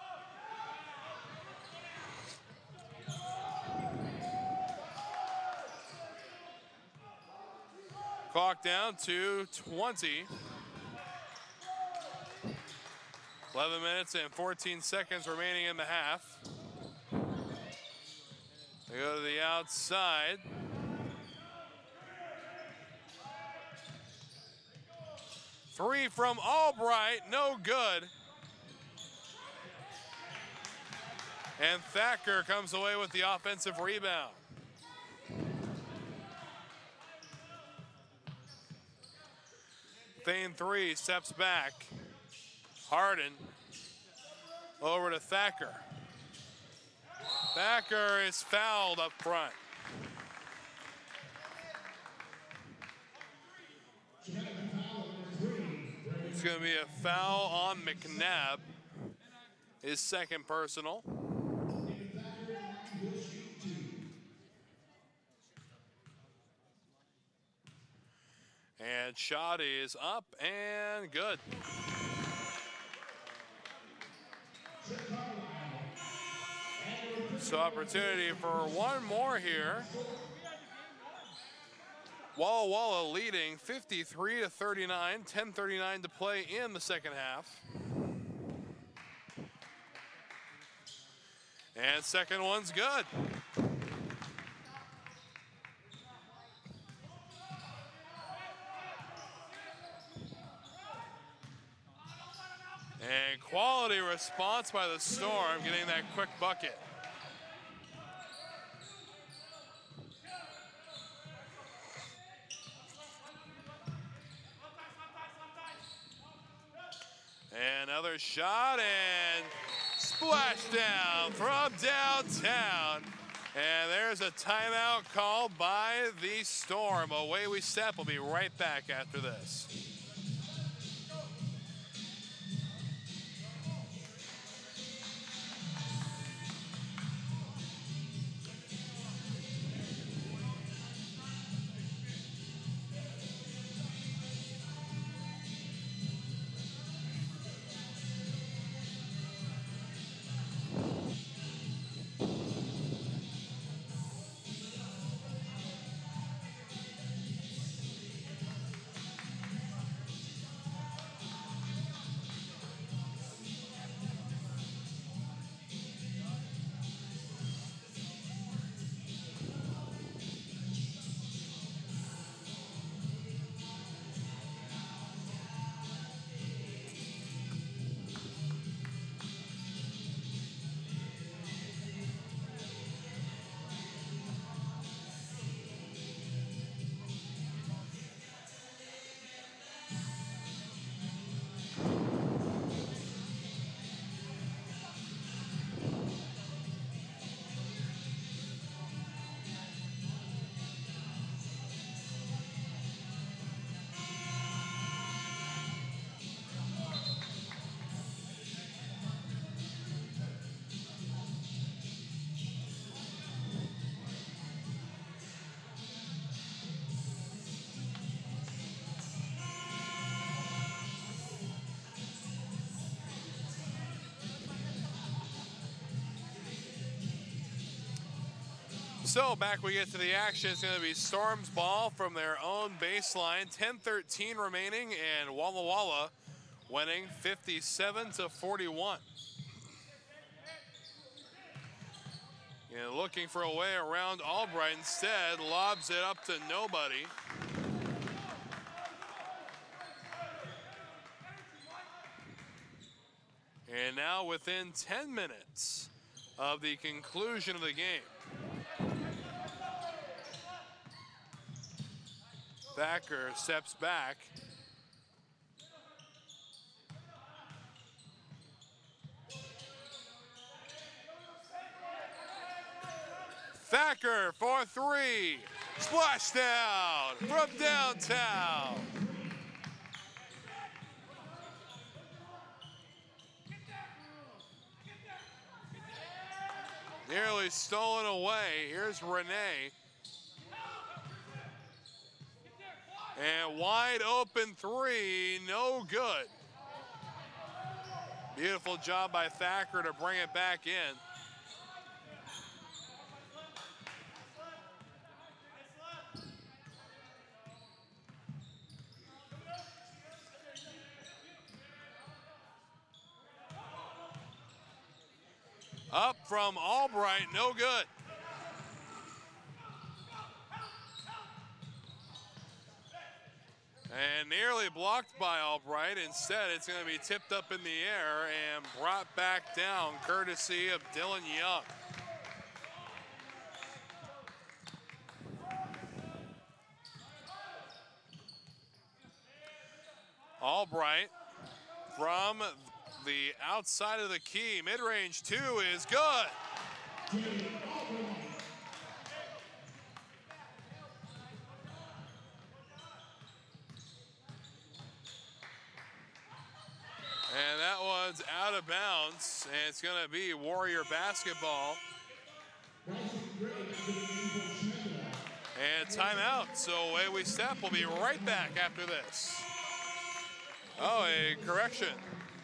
Clock down to 20. 11 minutes and 14 seconds remaining in the half. They go to the outside. Three from Albright, no good. And Thacker comes away with the offensive rebound. feign three, steps back. Harden over to Thacker. Thacker is fouled up front. It's going to be a foul on McNabb, his second personal. And shot is up and good. So opportunity for one more here. Walla Walla leading 53-39, 10:39 to play in the second half. And second one's good. And quality response by the Storm, getting that quick bucket. Another shot and splashdown from downtown. And there's a timeout called by the Storm. Away we step. We'll be right back after this. So back we get to the action. It's going to be Storm's ball from their own baseline. 10:13 remaining, and Walla Walla winning 57-41. And looking for a way around Albright instead, lobs it up to nobody. And now within 10 minutes of the conclusion of the game, Thacker steps back. Thacker for three. Splashdown from downtown. Nearly stolen away. Here's Renee. And wide open three, no good. Beautiful job by Thacker to bring it back in. Up from Albright, no good. And nearly blocked by Albright. Instead, it's going to be tipped up in the air and brought back down, courtesy of Dylan Young. Albright from the outside of the key. Mid-range 2 is good. And that one's out of bounds, and it's going to be Warrior basketball. And timeout, so away we step. We'll be right back after this. Oh, a correction.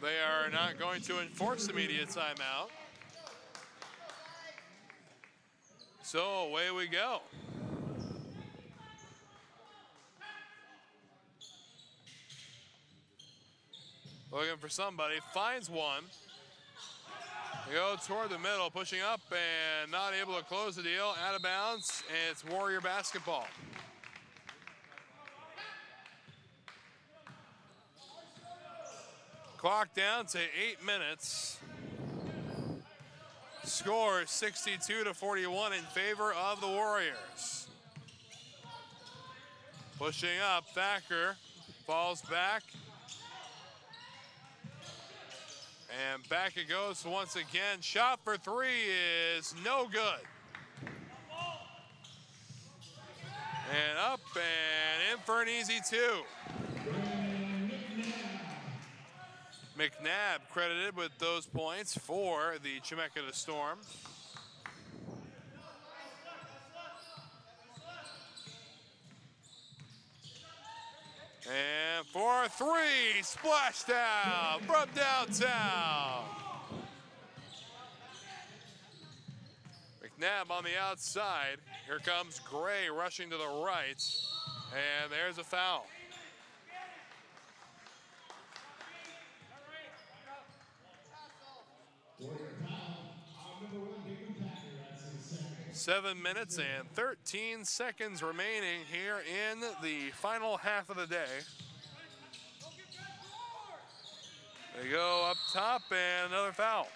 They are not going to enforce immediate timeout. So away we go. Looking for somebody, finds one. They go toward the middle, pushing up and not able to close the deal. Out of bounds, and it's Warrior basketball. Clock down to 8 minutes. Score 62-41 in favor of the Warriors. Pushing up, Thacker falls back. And back it goes once again. Shot for 3 is no good. And up and in for an easy 2. McNabb credited with those points for the Chemeketa Storm. And for 3, splashdown from downtown. McNabb on the outside. Here comes Gray rushing to the right. And there's a foul. Warrior foul, 7 minutes and 13 seconds remaining here in the final half of the day. They go up top and another foul.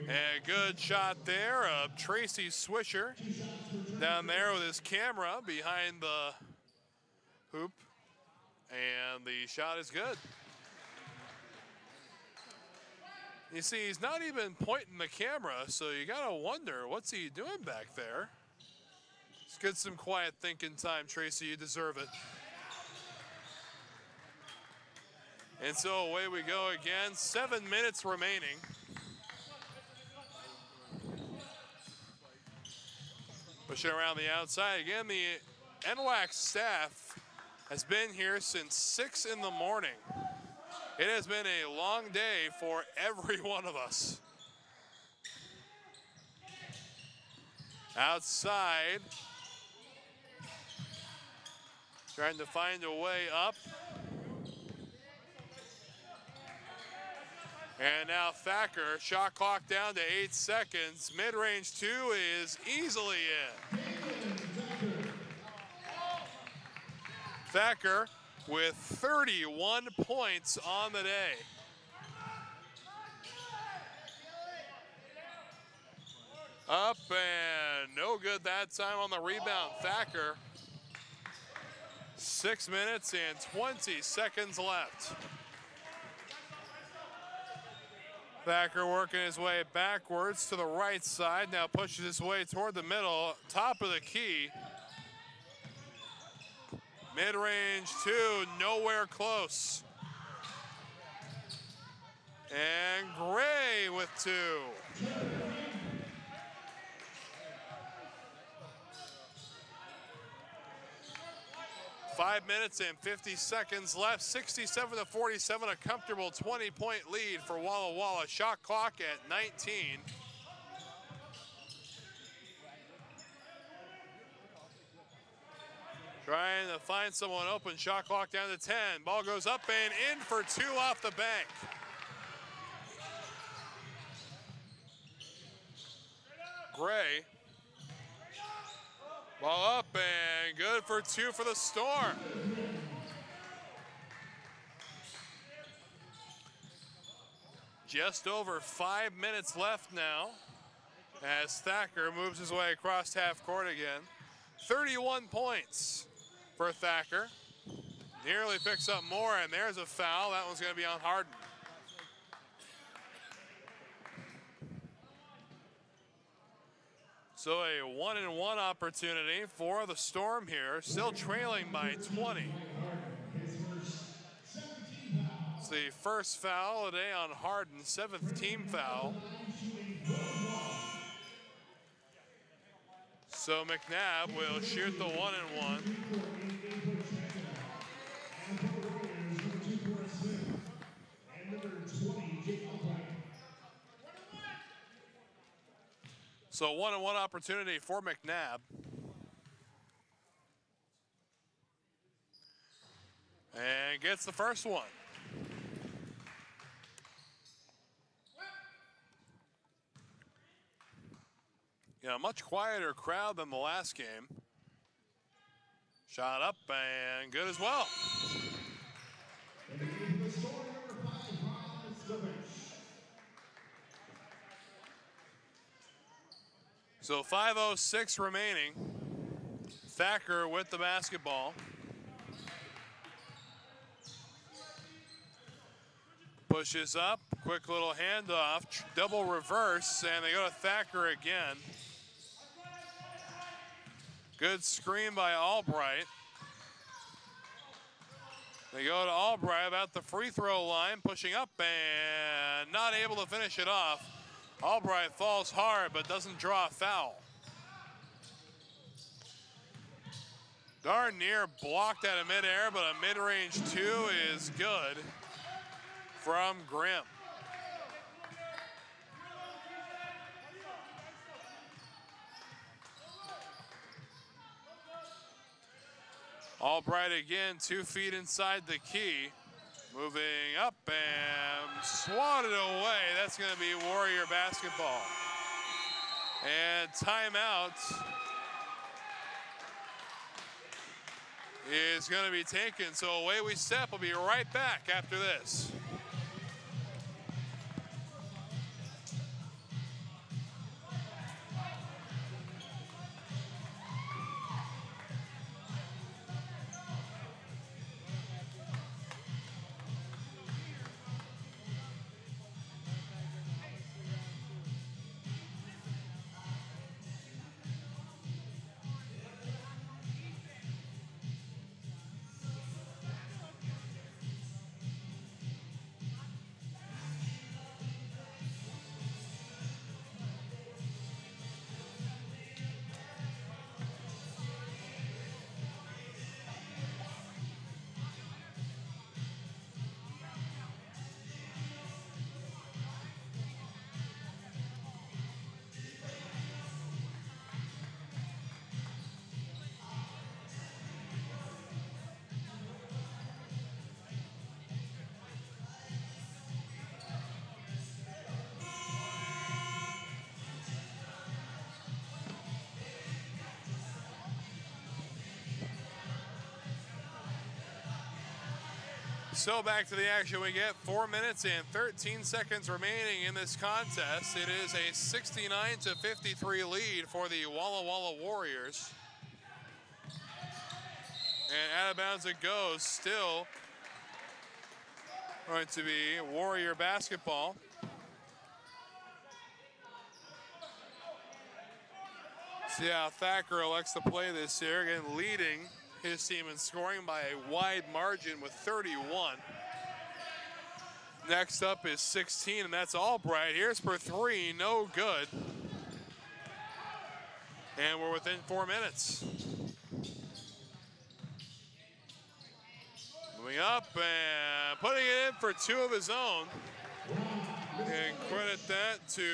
And a good shot there of Tracy Swisher down there with his camera behind the hoop. And the shot is good. You see, he's not even pointing the camera, so you gotta wonder, what's he doing back there? Let's get some quiet thinking time, Tracy, you deserve it. And so away we go again, 7 minutes remaining. Pushing around the outside. Again, the NWAC staff has been here since 6 in the morning. It has been a long day for every one of us. Outside. Trying to find a way up. And now Thacker, shot clock down to 8 seconds. Mid-range 2 is easily in. Thacker with 31 points on the day. Up and no good that time on the rebound. Thacker, 6 minutes and 20 seconds left. Thacker working his way backwards to the right side. Now pushes his way toward the middle, top of the key. Mid-range 2, nowhere close. And Gray with 2. Five minutes and 50 seconds left. 67-47, a comfortable 20-point lead for Walla Walla. Shot clock at 19. Trying to find someone open. Shot clock down to 10. Ball goes up and in for 2 off the bank. Gray. Ball up and good for 2 for the Storm. Just over 5 minutes left now. as Thacker moves his way across half court again. 31 points for Thacker. Nearly picks up more, and there's a foul. That one's going to be on Harden. So a 1-and-1 opportunity for the Storm here, still trailing by 20. It's the first foul today on Harden, 7th team foul. So McNabb will shoot the 1-and-1. So 1-and-1 opportunity for McNabb. And gets the first one. Yeah, a much quieter crowd than the last game. Shot up and good as well. So 5:06 remaining. Thacker with the basketball. Pushes up, quick little handoff, double reverse, and they go to Thacker again. Good screen by Albright. They go to Albright about the free throw line, pushing up and not able to finish it off. Albright falls hard but doesn't draw a foul. Darn near blocked out of midair, but a mid-range two is good from Grimm. Albright again, 2 feet inside the key. Moving up and swatted away. That's going to be Warrior basketball. And timeout is going to be taken. So away we step. We'll be right back after this. So back to the action we get. 4 minutes and 13 seconds remaining in this contest. It is a 69-53 lead for the Walla Walla Warriors. And out of bounds it goes. Still going to be Warrior basketball. See how Thacker elects to play this here. Again, leading his team in scoring by a wide margin with 31. Next up is 16, and that's Albright. Here's for 3, no good. And we're within 4 minutes. Moving up and putting it in for 2 of his own. And credit that to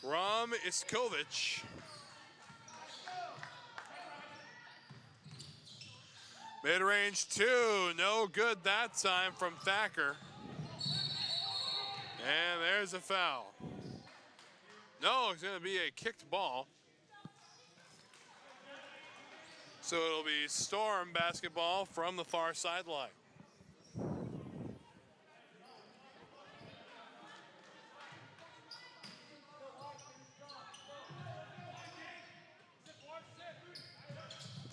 Ram Iskovic. Mid-range 2, no good that time from Thacker. And there's a foul. No, it's going to be a kicked ball. So it'll be Storm basketball from the far sideline.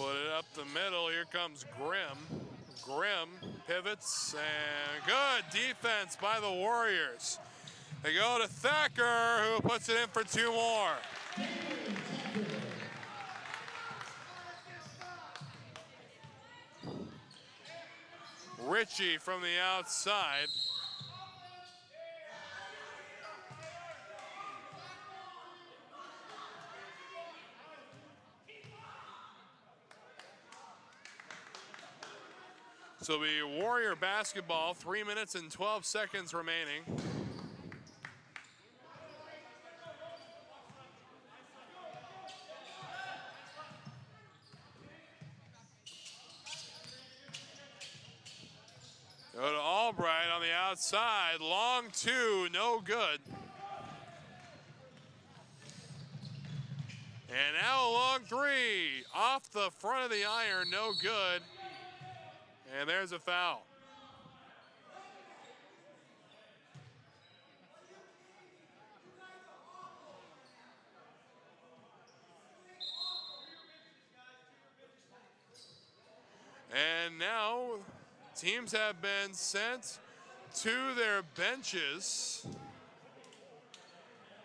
Put it up the middle. Here comes Grimm. Grimm pivots, and good defense by the Warriors. They go to Thacker, who puts it in for 2 more. Ritchie from the outside. So it'll be Warrior basketball, 3 minutes and 12 seconds remaining. Go to Albright on the outside, long 2, no good. And now a long 3, off the front of the iron, no good. And there's a foul. And now teams have been sent to their benches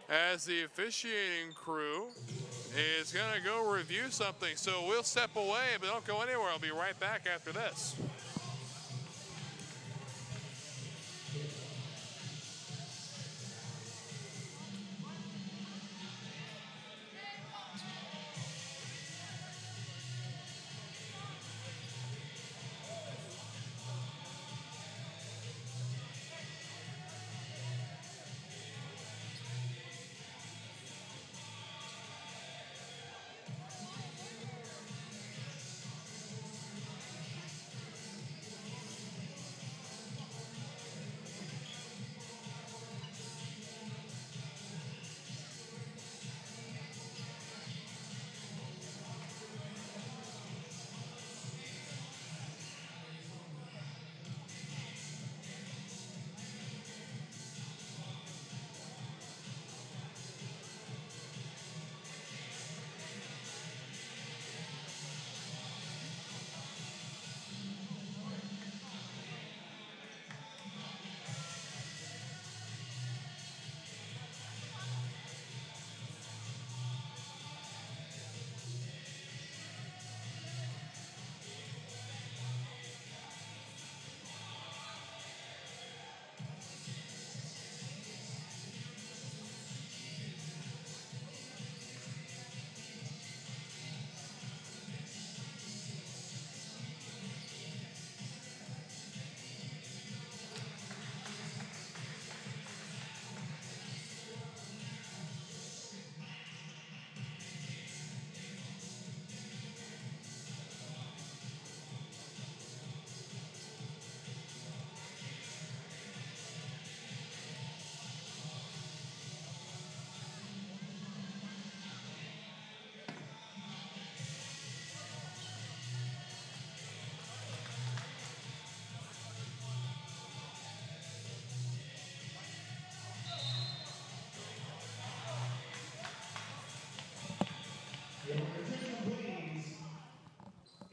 as the officiating crew is going to go review something. So we'll step away, but don't go anywhere. I'll be right back after this.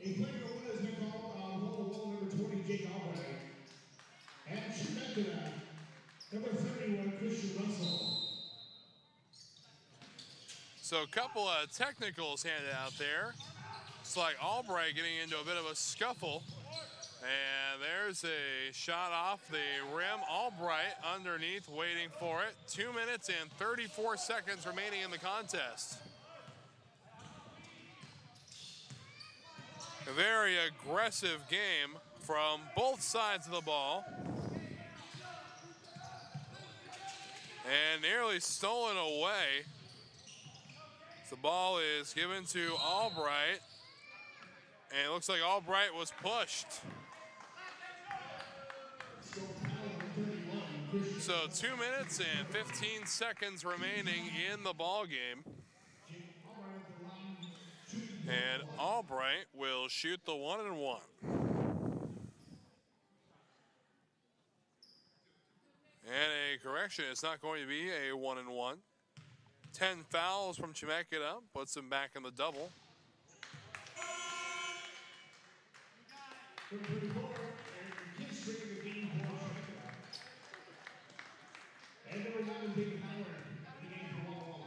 A player who has been called Walla number 20, Jake Albright. And Chemeketa, number 31, Christian Russell. So a couple of technicals handed out there. It's like Albright getting into a bit of a scuffle. And there's a shot off the rim. Albright underneath, waiting for it. 2 minutes and 34 seconds remaining in the contest. A very aggressive game from both sides of the ball. And nearly stolen away. The ball is given to Albright. And it looks like Albright was pushed. So 2 minutes and 15 seconds remaining in the ball game. And Albright will shoot the 1-and-1. And a correction, it's not going to be a 1-and-1. 10 fouls from Chemeketa puts him back in the double. From 34, and kids bringing the game for Chemeketa. And number 11, Big Power, in the game for Walla.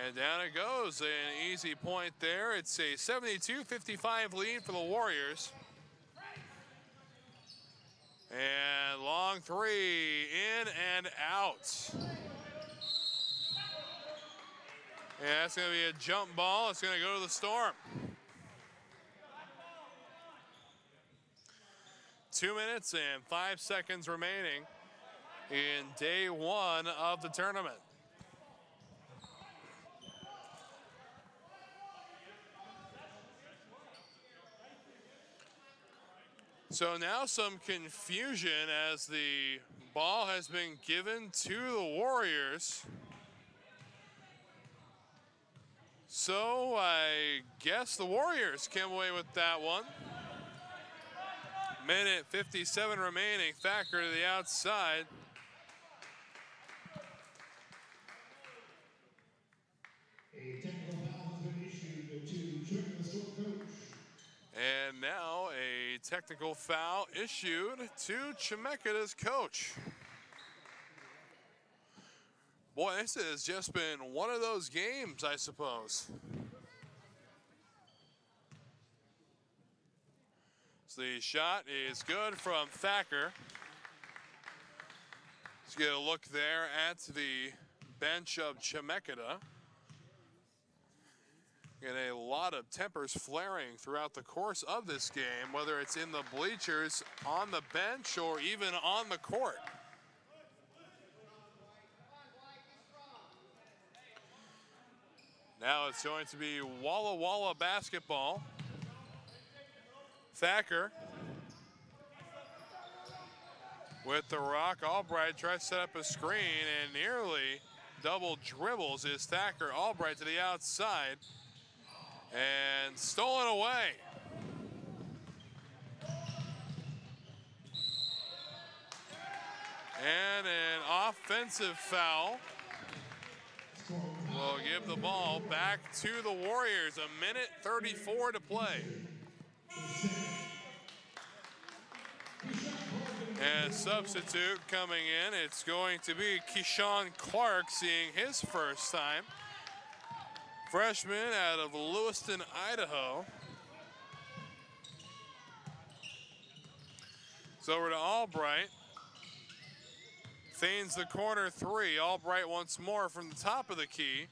And down it goes, an easy point there. It's a 72-55 lead for the Warriors. And long three, in and out. And that's going to be a jump ball. It's going to go to the Storm. 2 minutes and 5 seconds remaining in day one of the tournament. So now some confusion as the ball has been given to the Warriors. So I guess the Warriors came away with that one. Minute 57 remaining. Thacker to the outside. A technical foul has been issued to Chemeketa Storm coach. And now a technical foul issued to Chemeketa's coach. Boy, this has just been one of those games, I suppose. So the shot is good from Thacker. Let's get a look there at the bench of Chemeketa. And a lot of tempers flaring throughout the course of this game, whether it's in the bleachers, on the bench, or even on the court. Now it's going to be Walla Walla basketball. Thacker with the rock. Albright tries to set up a screen and nearly double dribbles is Thacker. Albright to the outside and stolen away. And an offensive foul will give the ball back to the Warriors. 1:34 to play. And substitute coming in, it's going to be Keyshawn Clark, seeing his first time. Freshman out of Lewiston, Idaho. It's over to Albright. Feigns the corner three. Albright once more from the top of the key.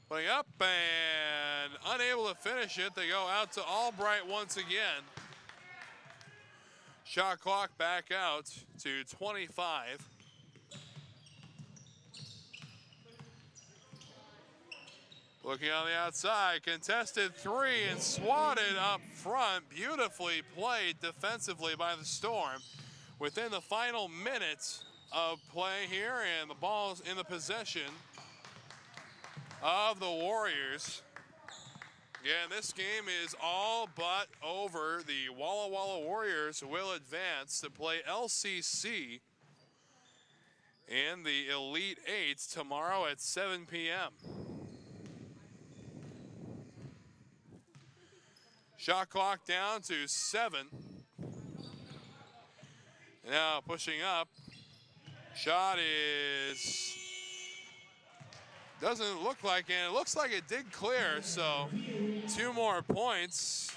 Putting up and unable to finish it. They go out to Albright once again. Shot clock back out to 25. Looking on the outside, contested three and swatted up front. Beautifully played defensively by the Storm. Within the final minutes of play here, and the ball's in the possession of the Warriors. Again, this game is all but over. The Walla Walla Warriors will advance to play LCC in the Elite Eight tomorrow at 7 p.m. Shot clock down to 7. Now pushing up. Shot is, doesn't look like it. It looks like it did clear, so 2 more points.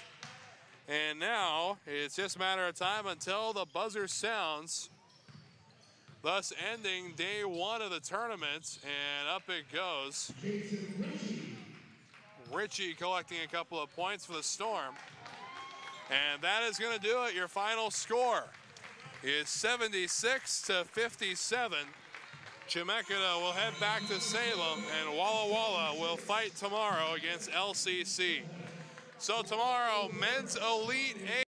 And now it's just a matter of time until the buzzer sounds, thus ending day one of the tournament. And up it goes. Ritchie collecting a couple of points for the Storm. And that is going to do it. Your final score is 76-57. Chemeketa will head back to Salem, and Walla Walla will fight tomorrow against LCC. So tomorrow, men's Elite 8.